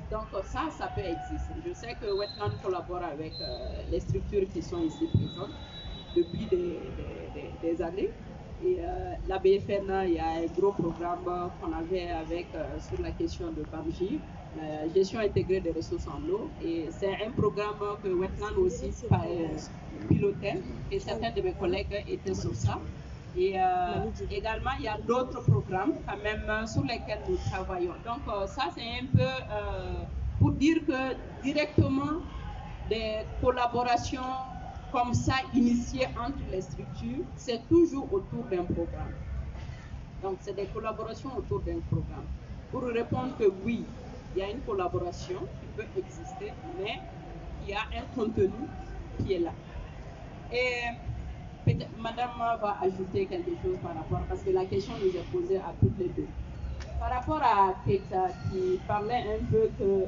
Donc ça peut exister. Je sais que Wetland collabore avec les structures qui sont ici présentes depuis des années. Et la BFN, il y a un gros programme qu'on avait avec sur la question de BAMJ, la gestion intégrée des ressources en eau. Et c'est un programme que Wetland aussi pilotait et certains de mes collègues étaient sur ça. Et également, il y a d'autres programmes quand même sur lesquels nous travaillons. Donc ça, c'est un peu pour dire que directement des collaborations comme ça initiées entre les structures, c'est toujours autour d'un programme. Donc c'est des collaborations autour d'un programme. Pour répondre que oui, il y a une collaboration qui peut exister, mais il y a un contenu qui est là. Et peut-être Madame va ajouter quelque chose par rapport, parce que la question nous est posée à toutes les deux. Par rapport à Keta qui parlait un peu que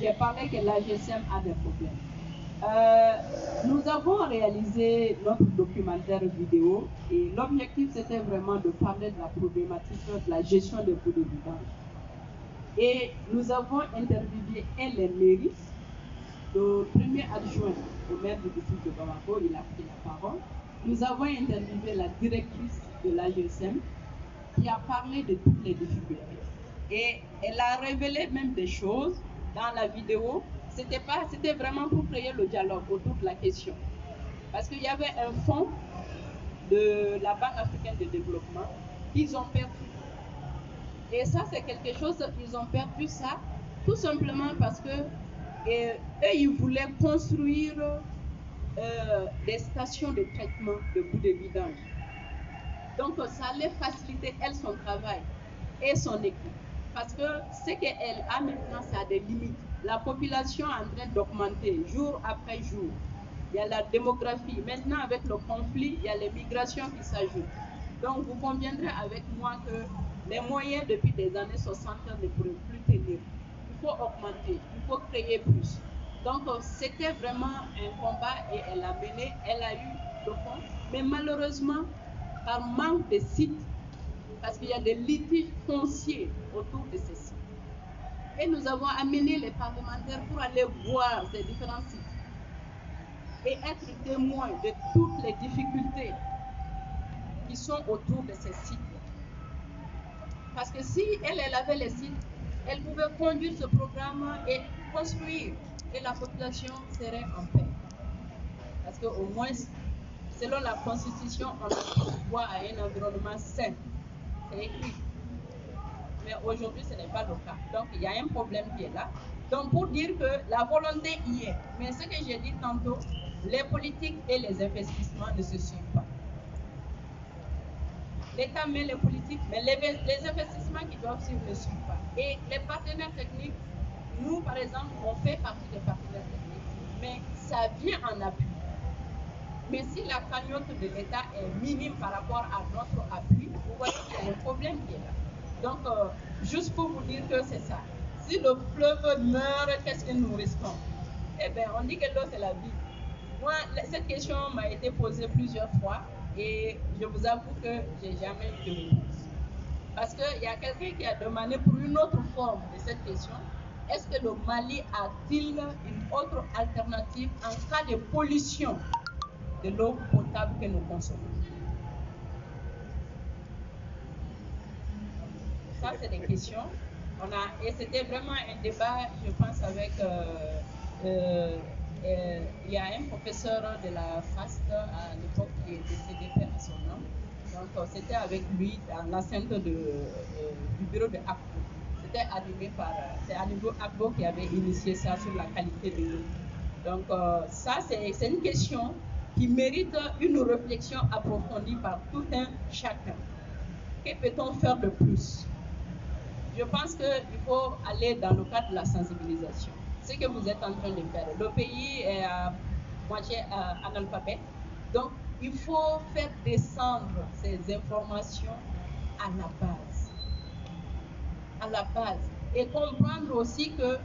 j'ai parlé que la GSM a des problèmes. Nous avons réalisé notre documentaire vidéo et l'objectif c'était vraiment de parler de la problématique de la gestion des boues de vidange. Et nous avons interviewé les mairies. Le premier adjoint au maire du district de Bamako, il a pris la parole. Nous avons interviewé la directrice de l'AGSM qui a parlé de toutes les difficultés. Et elle a révélé même des choses dans la vidéo. C'était vraiment pour créer le dialogue autour de la question. Parce qu'il y avait un fonds de la Banque africaine de développement qu'ils ont perdu. Et ça, c'est quelque chose, ils ont perdu ça tout simplement parce que eux, ils voulaient construire des stations de traitement de boues de vidange. Donc, ça allait faciliter, elle, son travail et son équipe. Parce que ce qu'elle a maintenant, ça a des limites. La population est en train d'augmenter jour après jour. Il y a la démographie. Maintenant, avec le conflit, il y a les migrations qui s'ajoutent. Donc, vous conviendrez avec moi que les moyens depuis des années 60 ne pourraient plus tenir. Il faut augmenter, il faut créer plus. Donc, c'était vraiment un combat et elle a mené, elle a eu le fond. Mais malheureusement, par manque de sites, parce qu'il y a des litiges fonciers autour de ces sites. Et nous avons amené les parlementaires pour aller voir ces différents sites et être témoins de toutes les difficultés qui sont autour de ces sites. Parce que si elle avait les sites, elle pouvait conduire ce programme et construire, et la population serait en paix. Parce qu'au moins, selon la Constitution, on a droit à un environnement sain. C'est écrit. Mais aujourd'hui, ce n'est pas le cas. Donc, il y a un problème qui est là. Donc, pour dire que la volonté y est. Mais ce que j'ai dit tantôt, les politiques et les investissements ne se suivent pas. L'État met les politiques, mais les investissements qui doivent suivre ne suivent pas. Et les partenaires techniques, nous, par exemple, on fait partie des partenaires techniques, mais ça vient en appui. Mais si la cagnotte de l'État est minime par rapport à notre appui, vous voyez qu'il y a un problème qui est là. Donc, juste pour vous dire que c'est ça. Si le fleuve meurt, qu'est-ce que nous risquons? Eh bien, on dit que l'eau, c'est la vie. Moi, cette question m'a été posée plusieurs fois et je vous avoue que je n'ai jamais eu de réponse. Parce qu'il y a quelqu'un qui a demandé pour une autre forme de cette question. Est-ce que le Mali a-t-il une autre alternative en cas de pollution de l'eau potable que nous consommons? Ça, c'est des questions. Et c'était vraiment un débat, je pense, avec... il y a un professeur de la FAST à l'époque qui est décédé, père à son nom. Donc, c'était avec lui dans l'enceinte du bureau de ACBO. C'était animé par... C'est à niveau ACBO qui avait initié ça sur la qualité de l'eau. Donc, ça, c'est une question qui mérite une réflexion approfondie par tout un chacun. Que peut-on faire de plus? Je pense qu'il faut aller dans le cadre de la sensibilisation. Ce que vous êtes en train de faire. Le pays est à moitié analphabète. Donc, il faut faire descendre ces informations à la base. À la base. Et comprendre aussi que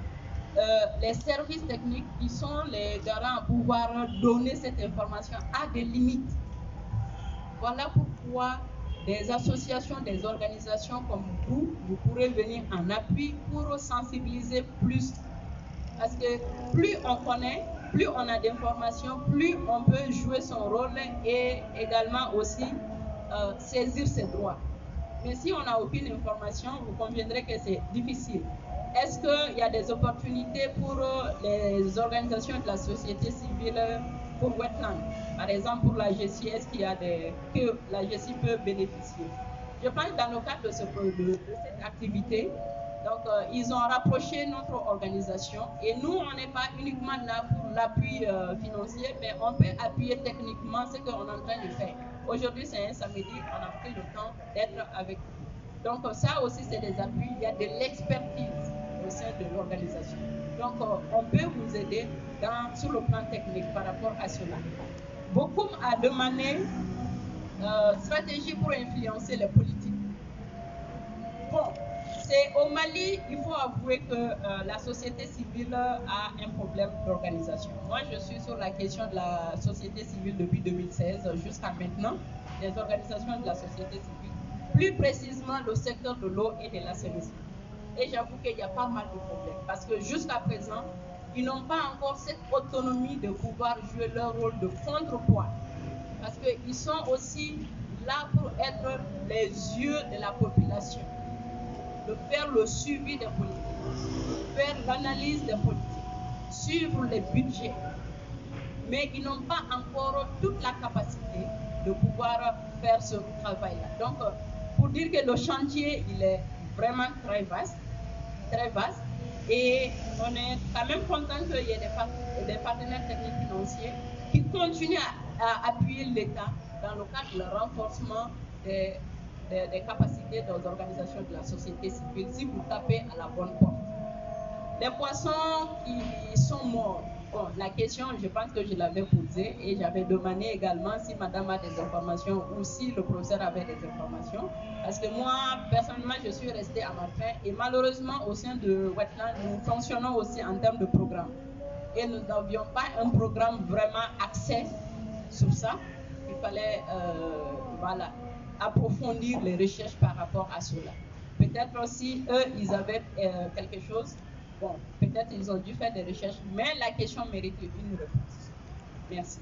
les services techniques qui sont les garants à pouvoir donner cette information a des limites. Voilà pourquoi des associations, des organisations comme vous pourrez venir en appui pour sensibiliser plus. Parce que plus on connaît, plus on a d'informations, plus on peut jouer son rôle et également aussi saisir ses droits. Mais si on n'a aucune information, vous conviendrez que c'est difficile. Est-ce qu'il y a des opportunités pour les organisations de la société civile pour Wetland? Par exemple, pour la GECI, est-ce qu'il y a que la GECI peut bénéficier? Je pense que dans le cadre de cette activité, donc, ils ont rapproché notre organisation et nous, on n'est pas uniquement là pour l'appui financier, mais on peut appuyer techniquement ce qu'on est en train de faire. Aujourd'hui, c'est un samedi, on a pris le temps d'être avec vous. Donc, ça aussi, c'est des appuis. Il y a de l'expertise au sein de l'organisation. Donc, on peut vous aider sur le plan technique par rapport à cela. beaucoup a demandé stratégie pour influencer les politiques. Bon, c'est au Mali, il faut avouer que la société civile a un problème d'organisation. Moi, je suis sur la question de la société civile depuis 2016 jusqu'à maintenant, les organisations de la société civile, plus précisément le secteur de l'eau et de l'assainissement. Et j'avoue qu'il y a pas mal de problèmes parce que jusqu'à présent, ils n'ont pas encore cette autonomie de pouvoir jouer leur rôle de contrepoids. Parce qu'ils sont aussi là pour être les yeux de la population, de faire le suivi des politiques, de faire l'analyse des politiques, suivre les budgets. Mais ils n'ont pas encore toute la capacité de pouvoir faire ce travail-là. Donc, pour dire que le chantier, il est vraiment très vaste. Et on est quand même content qu'il y ait des partenaires techniques financiers qui continuent à appuyer l'État dans le cadre du renforcement des capacités des organisations de la société civile. Si vous tapez à la bonne porte, les poissons qui sont morts, bon, la question, je pense que je l'avais posée et j'avais demandé également si madame a des informations ou si le professeur avait des informations. Parce que moi, personnellement, je suis restée à ma fin et malheureusement, au sein de Wetland, nous fonctionnons aussi en termes de programme. Et nous n'avions pas un programme vraiment axé sur ça. Il fallait voilà, approfondir les recherches par rapport à cela. Peut-être aussi, eux, ils avaient quelque chose. Bon, peut-être ils ont dû faire des recherches, mais la question mérite une réponse. Merci.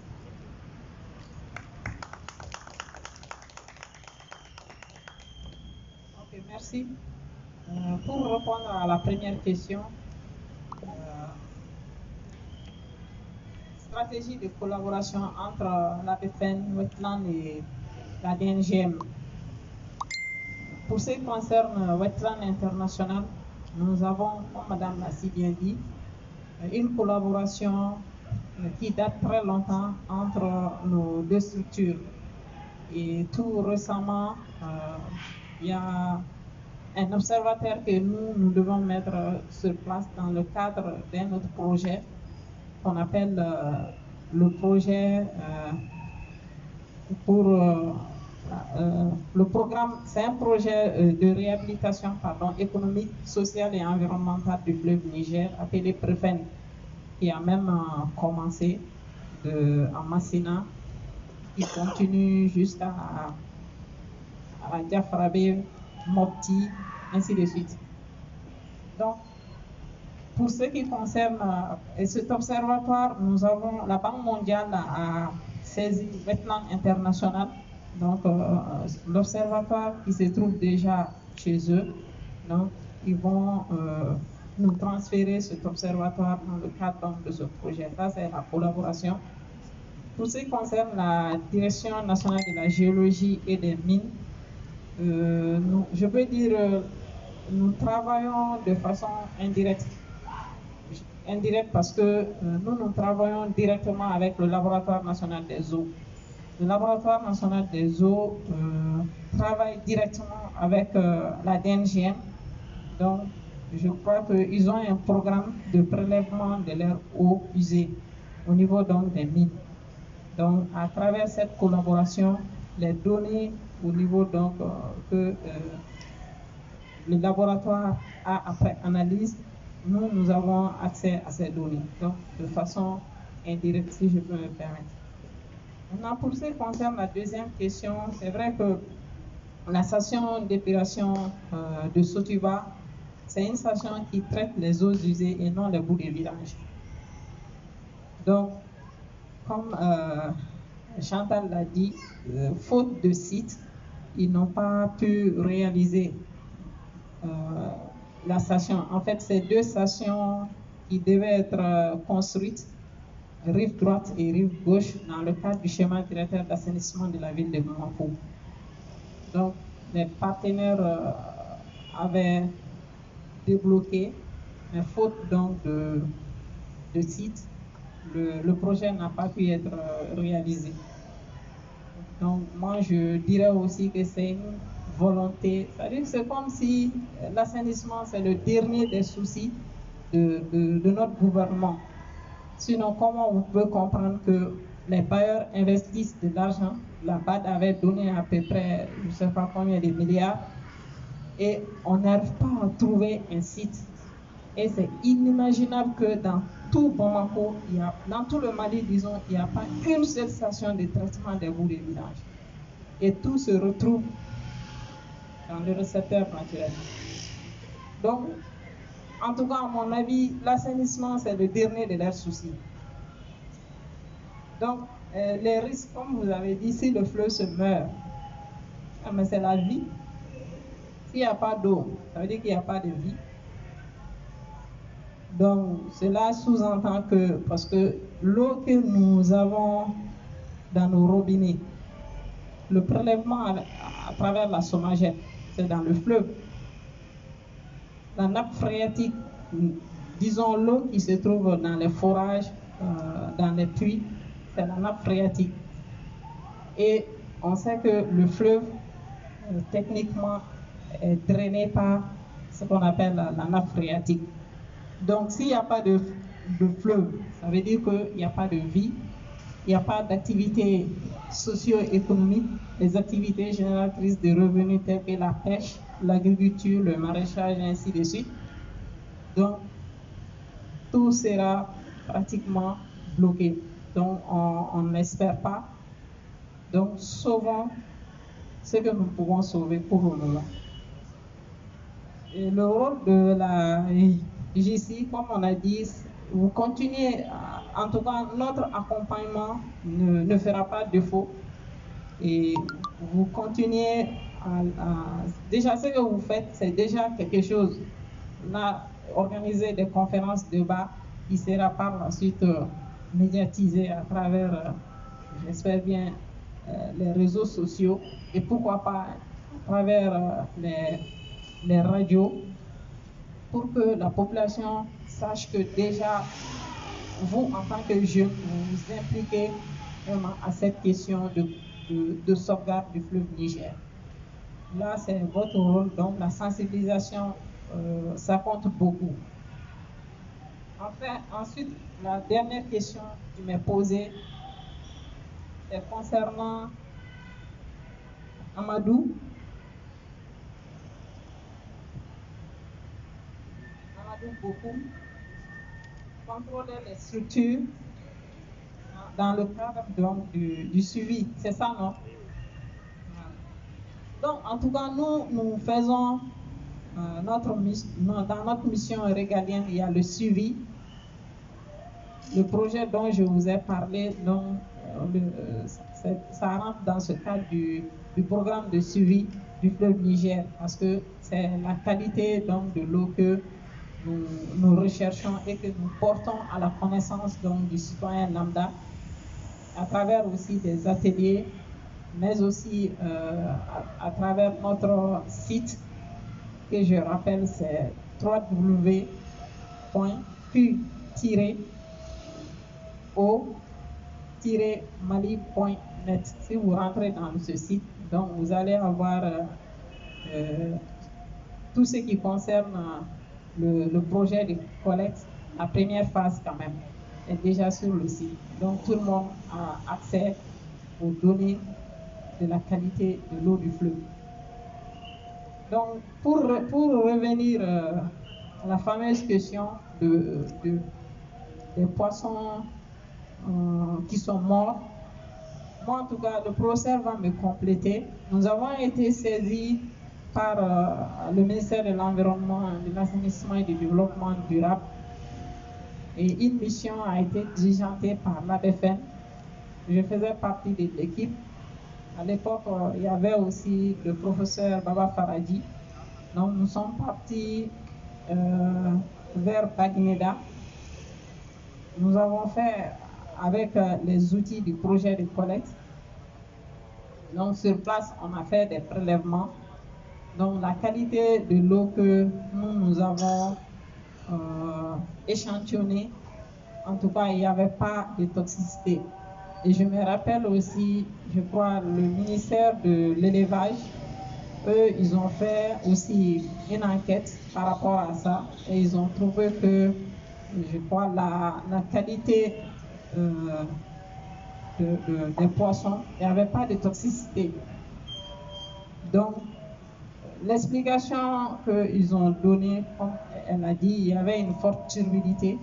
Ok, merci. Pour répondre à la première question, stratégie de collaboration entre la BFN, Wetland et la DNGM. Pour ce qui concerne Wetland International, nous avons, comme Madame l'a si bien dit, une collaboration qui date très longtemps entre nos deux structures. Et tout récemment, il y a un observateur que nous devons mettre sur place dans le cadre d'un autre projet qu'on appelle le projet le programme, c'est un projet de réhabilitation économique, sociale et environnementale du fleuve Niger, appelé PREFEN, qui a même commencé en Massina, qui continue jusqu'à Diafrabé, Mopti, ainsi de suite. Donc, pour ce qui concerne cet observatoire, nous avons la Banque mondiale a saisi Wetland International. Donc, l'observatoire qui se trouve déjà chez eux, donc, ils vont nous transférer cet observatoire dans le cadre de ce projet. Ça, c'est la collaboration. Pour ce qui concerne la Direction nationale de la géologie et des mines, je peux dire nous travaillons de façon indirecte. Indirect parce que nous travaillons directement avec le Laboratoire national des eaux. Le Laboratoire national des eaux travaille directement avec la DNGM. Donc, je crois qu'ils ont un programme de prélèvement de leur eau usée au niveau donc, des mines. Donc, à travers cette collaboration, les données au niveau donc, que le laboratoire a après analyse, nous avons accès à ces données. Donc, de façon indirecte, si je peux me permettre. Maintenant, pour ce qui concerne la deuxième question, c'est vrai que la station d'épuration de Sotuba, c'est une station qui traite les eaux usées et non les bouts de vidange. Donc, comme Chantal l'a dit, faute de site, ils n'ont pas pu réaliser la station. En fait, c'est deux stations qui devaient être construites, rive droite et rive gauche, dans le cadre du schéma directeur d'assainissement de la ville de Bamako. Donc, les partenaires avaient débloqué, mais faute donc de site, le projet n'a pas pu être réalisé. Donc, moi, je dirais aussi que c'est une volonté, c'est-à-dire que c'est comme si l'assainissement, c'est le dernier des soucis de notre gouvernement. Sinon, comment on peut comprendre que les bailleurs investissent de l'argent. La BAD avait donné à peu près, je ne sais pas combien de milliards, et on n'arrive pas à trouver un site. Et c'est inimaginable que dans tout Bamako, dans tout le Mali, disons, il n'y a pas une seule station de traitement des boues de vidange. Et tout se retrouve dans le récepteur naturel. Donc, en tout cas, à mon avis, l'assainissement, c'est le dernier de leurs soucis. Donc, les risques, comme vous avez dit, si le fleuve se meurt, mais c'est la vie. S'il n'y a pas d'eau, ça veut dire qu'il n'y a pas de vie. Donc, cela sous-entend que, parce que l'eau que nous avons dans nos robinets, le prélèvement à travers la Somagène, c'est dans le fleuve. La nappe phréatique, disons l'eau qui se trouve dans les forages, dans les puits, c'est la nappe phréatique. Et on sait que le fleuve, techniquement, est drainé par ce qu'on appelle la nappe phréatique. Donc, s'il n'y a pas de fleuve, ça veut dire qu'il n'y a pas de vie, il n'y a pas d'activités socio-économiques, les activités génératrices de revenus telles que la pêche, l'agriculture, le maraîchage, et ainsi de suite. Donc, tout sera pratiquement bloqué. Donc, on n'espère pas. Donc, sauvons ce que nous pouvons sauver pour le moment. Et le rôle de la JC, comme on a dit, vous continuez, en tout cas, notre accompagnement ne fera pas défaut. Et vous continuez déjà, ce que vous faites, c'est déjà quelque chose. Là, organiser des conférences, débats, qui sera par la suite médiatisé à travers, j'espère bien, les réseaux sociaux et pourquoi pas à travers les radios, pour que la population sache que déjà, vous, en tant que jeunes, vous vous impliquez vraiment à cette question de sauvegarde du fleuve Niger. Là, c'est votre rôle, donc la sensibilisation, ça compte beaucoup. Enfin, ensuite, la dernière question qui m'est posée est concernant Amadou. Beaucoup contrôler les structures dans le cadre donc, du suivi, c'est ça, non? Donc, en tout cas, nous faisons dans notre mission régalienne, il y a le suivi. Le projet dont je vous ai parlé, donc, ça rentre dans ce cadre du programme de suivi du fleuve Niger, parce que c'est la qualité donc, de l'eau que nous recherchons et que nous portons à la connaissance donc, du citoyen lambda à travers aussi des ateliers, mais aussi à travers notre site que je rappelle, c'est www.q-o-mali.net. Si vous rentrez dans ce site, donc vous allez avoir tout ce qui concerne le projet de collecte, la première phase quand même, est déjà sur le site. Donc tout le monde a accès aux données de la qualité de l'eau du fleuve. Donc pour revenir à la fameuse question des poissons qui sont morts, moi en tout cas le professeur va me compléter. Nous avons été saisis par le ministère de l'Environnement, de l'Assainissement et du Développement durable. Et une mission a été diligentée par l'ADFN. Je faisais partie de l'équipe. À l'époque, il y avait aussi le professeur Baba Faradi. Donc nous sommes partis vers Bagneda. Nous avons fait avec les outils du projet de collecte. Donc sur place, on a fait des prélèvements. Donc la qualité de l'eau que nous avons échantillonnée, en tout cas, il n'y avait pas de toxicité. Et je me rappelle aussi, je crois, le ministère de l'élevage, eux, ils ont fait aussi une enquête par rapport à ça et ils ont trouvé que, je crois, la qualité des poissons, il n'y avait pas de toxicité. Donc, l'explication qu'ils ont donnée, comme elle a dit, il y avait une forte turbidité.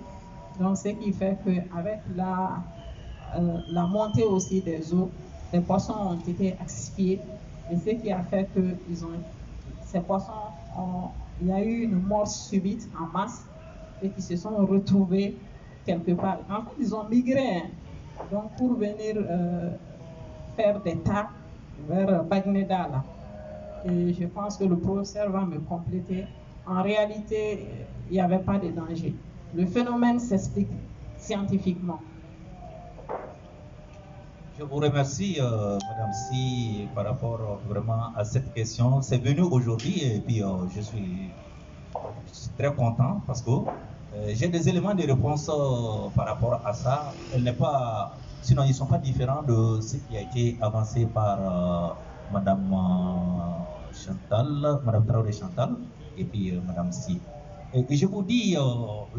Donc, ce qui fait qu'avec la montée aussi des eaux, les poissons ont été asphyxiés. Et ce qui a fait que ces poissons, il y a eu une mort subite en masse et qui se sont retrouvés quelque part. En fait, ils ont migré. Donc, pour venir faire des tas vers Bagneda, là. Et je pense que le professeur va me compléter. En réalité, il n'y avait pas de danger. Le phénomène s'explique scientifiquement. Je vous remercie, Madame Si, par rapport vraiment à cette question. C'est venu aujourd'hui et puis je suis très content parce que j'ai des éléments de réponse par rapport à ça. Sinon, ils ne sont pas différents de ce qui a été avancé par Madame Chantal, Madame Traoré Chantal et puis Madame Si. Et je vous dis,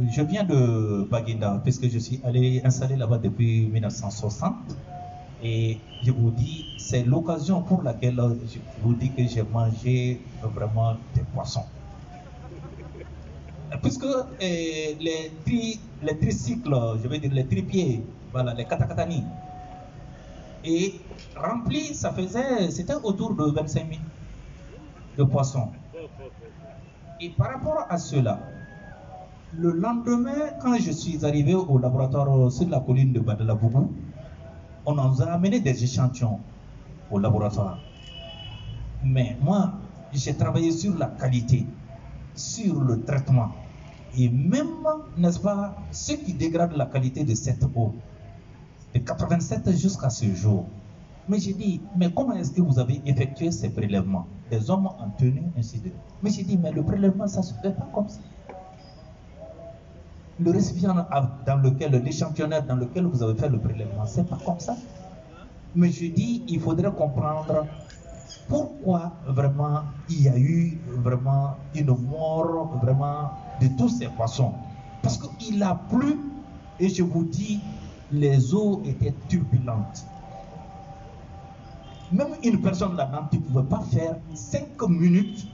je viens de Baguinda puisque je suis allé installer là-bas depuis 1960. Et je vous dis, c'est l'occasion pour laquelle je vous dis que j'ai mangé vraiment des poissons. Puisque les tricycles, je veux dire les tripieds, voilà, les katakatani, et remplis, c'était autour de 25 000 de poissons. Et par rapport à cela, le lendemain, quand je suis arrivé au laboratoire sur la colline de Badalabougou, on nous a amené des échantillons au laboratoire. Mais moi, j'ai travaillé sur la qualité, sur le traitement. Et même, n'est-ce pas, ce qui dégrade la qualité de cette eau, de 87 jusqu'à ce jour. Mais j'ai dit, mais comment est-ce que vous avez effectué ces prélèvements? Des hommes en tenue, ainsi de suite. Mais j'ai dit, mais le prélèvement, ça ne se fait pas comme ça. Le récipient dans lequel, l'échantillonneur dans lequel vous avez fait le prélèvement, c'est pas comme ça. Mais je dis, il faudrait comprendre pourquoi vraiment il y a eu vraiment une mort vraiment de tous ces poissons. Parce qu'il a plu et je vous dis, les eaux étaient turbulentes. Même une personne là-dedans, tu ne pouvais pas faire 5 minutes,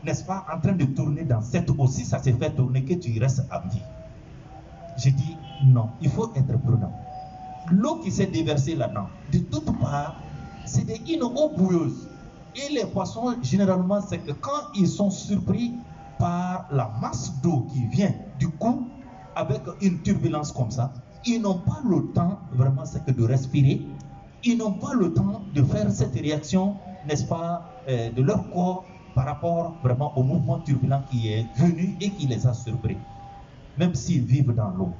n'est-ce pas, en train de tourner dans cette eau. Si ça s'est fait tourner, que tu restes à vie. J'ai dit non, il faut être prudent. L'eau qui s'est déversée là-dedans, de toutes parts, c'est une eau bouilleuse. Et les poissons, généralement, c'est que quand ils sont surpris par la masse d'eau qui vient, du coup, avec une turbulence comme ça, ils n'ont pas le temps, vraiment, c'est que de respirer. Ils n'ont pas le temps de faire cette réaction, n'est-ce pas, de leur corps par rapport vraiment au mouvement turbulent qui est venu et qui les a surpris. Même s'ils vivent dans l'eau.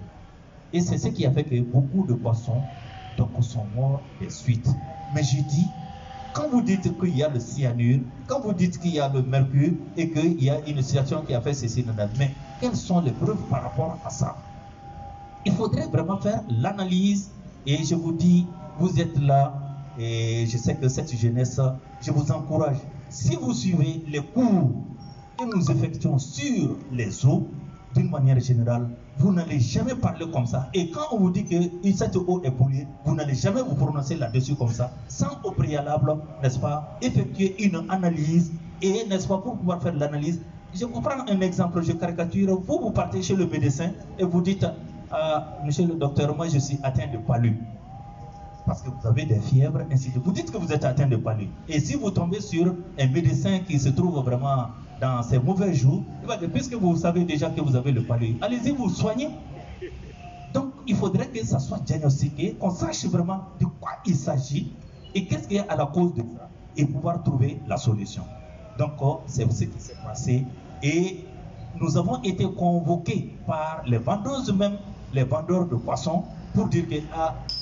Et c'est ce qui a fait que beaucoup de poissons donc, sont morts des suites. Mais je dis, quand vous dites qu'il y a le cyanure, quand vous dites qu'il y a le mercure et qu'il y a une situation qui a fait ceci, mais quelles sont les preuves par rapport à ça? Il faudrait vraiment faire l'analyse et je vous dis, vous êtes là et je sais que cette jeunesse, je vous encourage. Si vous suivez les cours que nous effectuons sur les eaux, d'une manière générale, vous n'allez jamais parler comme ça. Et quand on vous dit que cette eau est polluée, vous n'allez jamais vous prononcer là-dessus comme ça, sans au préalable, n'est-ce pas, effectuer une analyse. Et, n'est-ce pas, pour pouvoir faire l'analyse, je vous prends un exemple, je caricature. Vous partez chez le médecin et vous dites, monsieur le docteur, moi je suis atteint de palu. Parce que vous avez des fièvres, ainsi de suite. Vous dites que vous êtes atteint de palu. Et si vous tombez sur un médecin qui se trouve vraiment dans ces mauvais jours, il va dire, puisque vous savez déjà que vous avez le palu, allez-y vous soignez. Donc il faudrait que ça soit diagnostiqué, qu'on sache vraiment de quoi il s'agit et qu'est-ce qui est à la cause de ça et pouvoir trouver la solution. Donc c'est ce qui s'est passé et nous avons été convoqués par les vendeuses eux-mêmes, les vendeurs de poissons, pour dire que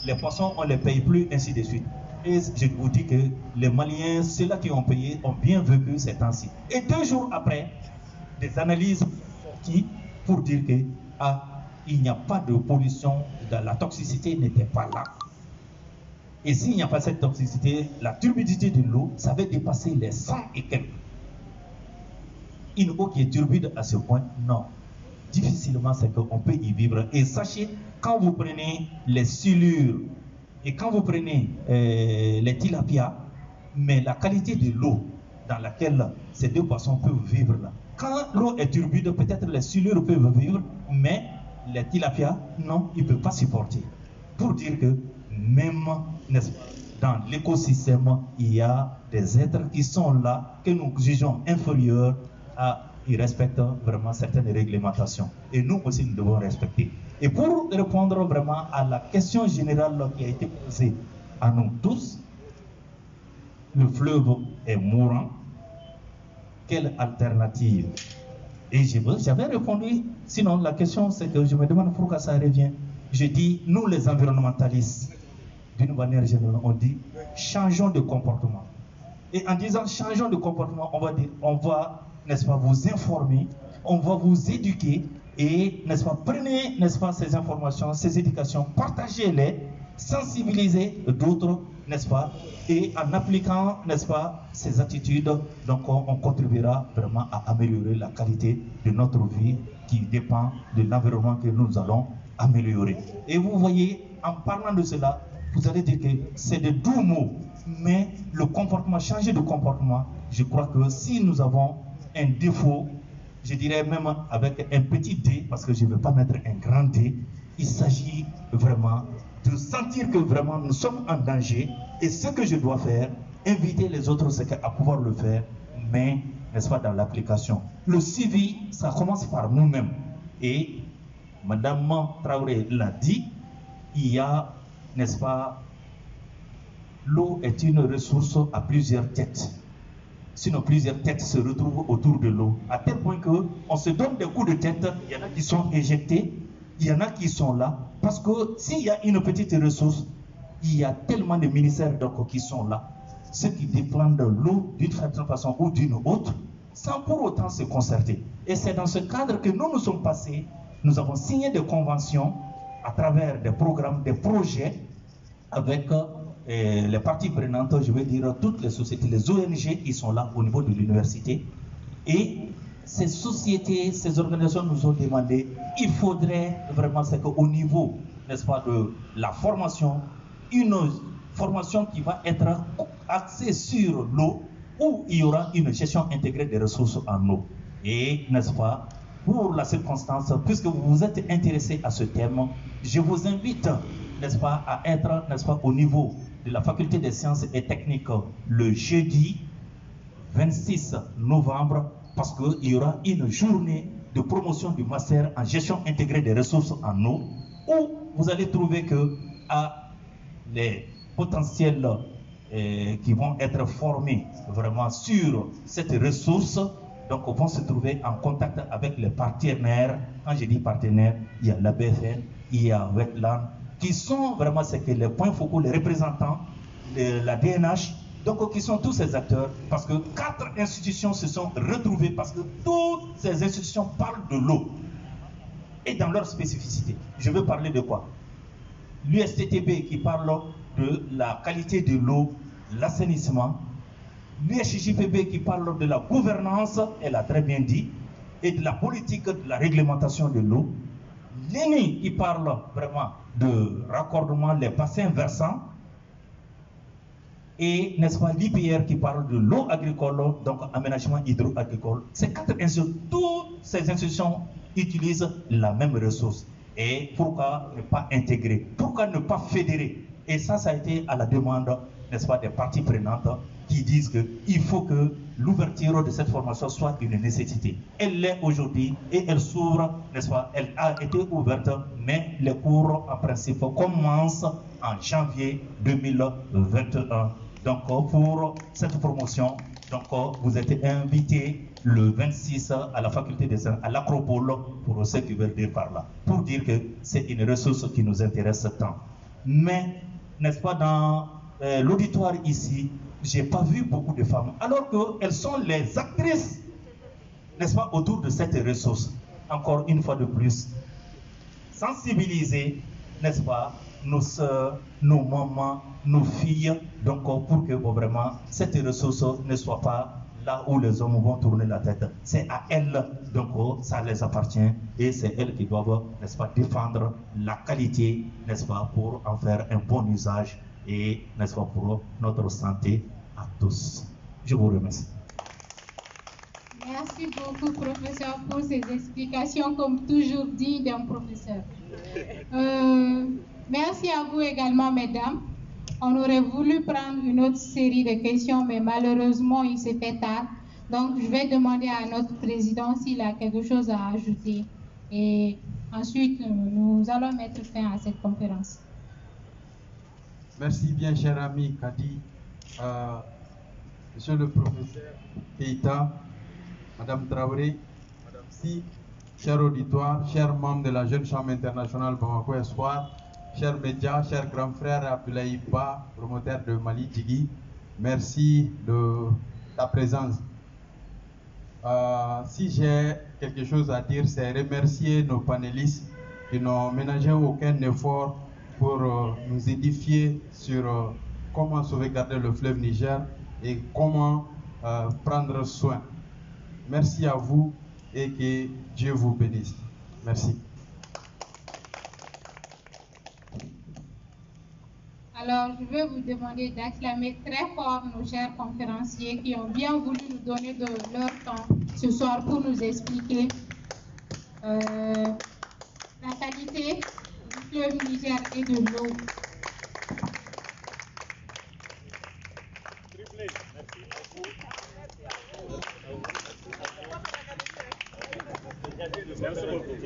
les poissons on ne les paye plus, ainsi de suite. Et je vous dis que les Maliens, ceux-là qui ont payé, ont bien vécu ces temps-ci. Et 2 jours après, des analyses sont sorties pour dire que il n'y a pas de pollution, la toxicité n'était pas là. Et s'il n'y a pas cette toxicité, la turbidité de l'eau, ça va dépasser les 100 et quelques. Une eau qui est turbide à ce point, non. Difficilement, c'est qu'on peut y vivre. Et sachez, quand vous prenez les silures Et quand vous prenez les tilapias, mais la qualité de l'eau dans laquelle ces deux poissons peuvent vivre là. Quand l'eau est turbide, peut-être les silures peuvent vivre, mais les tilapias, non, ils ne peuvent pas supporter. Pour dire que même, n'est-ce pas, dans l'écosystème, il y a des êtres qui sont là, que nous jugeons inférieurs à, ils respectent vraiment certaines réglementations. Et nous aussi, nous devons respecter. Et pour répondre vraiment à la question générale qui a été posée à nous tous, le fleuve est mourant. Quelle alternative? Et j'avais répondu, sinon la question c'est que je me demande pourquoi ça revient. Je dis, nous les environnementalistes, d'une manière générale, on dit, changeons de comportement. Et en disant changeons de comportement, on va dire, on va, n'est-ce pas, vous informer, on va vous éduquer, et, n'est-ce pas, prenez, n'est-ce pas, ces informations, ces éducations, partagez-les, sensibilisez d'autres, n'est-ce pas, et en appliquant, n'est-ce pas, ces attitudes, donc on contribuera vraiment à améliorer la qualité de notre vie qui dépend de l'environnement que nous allons améliorer. Et vous voyez, en parlant de cela, vous allez dire que c'est de doux mots, mais le comportement, changer de comportement, je crois que si nous avons un défaut, je dirais même avec un petit D, parce que je ne veux pas mettre un grand D, il s'agit vraiment de sentir que vraiment nous sommes en danger, et ce que je dois faire, inviter les autres à pouvoir le faire, mais, n'est-ce pas, dans l'application. Le suivi, ça commence par nous-mêmes. Et Madame Traoré l'a dit, il y a, n'est-ce pas, l'eau est une ressource à plusieurs têtes. Sinon, plusieurs têtes se retrouvent autour de l'eau, à tel point qu'on se donne des coups de tête, il y en a qui sont éjectés, il y en a qui sont là, parce que s'il y a une petite ressource, il y a tellement de ministères donc, qui sont là, ceux qui dépendent de l'eau d'une certaine façon ou d'une autre, sans pour autant se concerter. Et c'est dans ce cadre que nous nous sommes passés, nous avons signé des conventions à travers des programmes, des projets avec les parties prenantes, je veux dire toutes les sociétés, les ONG qui sont là au niveau de l'université. Et ces sociétés, ces organisations nous ont demandé, il faudrait vraiment, c'est qu'au niveau, n'est-ce pas, de la formation, une formation qui va être axée sur l'eau, où il y aura une gestion intégrée des ressources en eau. Et, n'est-ce pas, pour la circonstance, puisque vous vous êtes intéressé à ce thème, je vous invite, n'est-ce pas, à être, n'est-ce pas, au niveau de la faculté des sciences et techniques le jeudi 26 novembre, parce qu'il y aura une journée de promotion du master en gestion intégrée des ressources en eau, où vous allez trouver que les potentiels qui vont être formés vraiment sur cette ressource, donc vont se trouver en contact avec les partenaires. Quand je dis partenaires, il y a la BFN, il y a Wetland, qui sont vraiment les points focaux, les représentants de la DNH, donc qui sont tous ces acteurs, parce que 4 institutions se sont retrouvées, parce que toutes ces institutions parlent de l'eau, et dans leur spécificité. Je veux parler de quoi? L'USTTB qui parle de la qualité de l'eau, l'assainissement, l'USJPB qui parle de la gouvernance, elle a très bien dit, et de la politique de la réglementation de l'eau, l'ENI qui parle vraiment de raccordement les bassins versants, et n'est-ce pas l'IPR qui parle de l'eau agricole, donc aménagement hydro-agricole. Ces 4 institutions, toutes ces institutions utilisent la même ressource. Et pourquoi ne pas intégrer? Pourquoi ne pas fédérer? Et ça a été à la demande, n'est-ce pas, des parties prenantes qui disent qu'il faut que l'ouverture de cette formation soit une nécessité. Elle l'est aujourd'hui et elle s'ouvre, n'est-ce pas, elle a été ouverte, mais les cours en principe commencent en janvier 2021. Donc pour cette promotion, donc vous êtes invités le 26 à la faculté des sciences, à l'Acropole, pour ceux qui veulent dire par là, pour dire que c'est une ressource qui nous intéresse tant. Mais, n'est-ce pas, dans l'auditoire ici, j'ai pas vu beaucoup de femmes, alors qu'elles sont les actrices, n'est-ce pas, autour de cette ressource. Encore une fois de plus, sensibiliser, n'est-ce pas, nos soeurs, nos mamans, nos filles, donc pour que vraiment cette ressource ne soit pas là où les hommes vont tourner la tête. C'est à elles, donc ça les appartient et c'est elles qui doivent, n'est-ce pas, défendre la qualité, n'est-ce pas, pour en faire un bon usage et, n'est-ce pas, pour notre santé à tous. Je vous remercie. Merci beaucoup, professeur, pour ces explications, comme toujours dit d'un professeur. Merci à vous également, mesdames. On aurait voulu prendre une autre série de questions, mais malheureusement, il s'est fait tard. Donc, je vais demander à notre président s'il a quelque chose à ajouter. Et ensuite, nous allons mettre fin à cette conférence. Merci bien, cher ami Kadi, monsieur le professeur Keïta, madame Traoré, madame Si, cher auditoire, chers membres de la Jeune Chambre internationale Bamako Espoir, chers médias, chers grands frères Abdoulaye Ba, promoteur de Mali Djigui, merci de ta présence. Si j'ai quelque chose à dire, c'est remercier nos panélistes qui n'ont ménagé aucun effort pour nous édifier sur comment sauvegarder le fleuve Niger et comment prendre soin. Merci à vous et que Dieu vous bénisse. Merci. Alors, je vais vous demander d'acclamer très fort nos chers conférenciers qui ont bien voulu nous donner de leur temps ce soir pour nous expliquer la qualité du fleuve Niger et de l'eau. Merci beaucoup.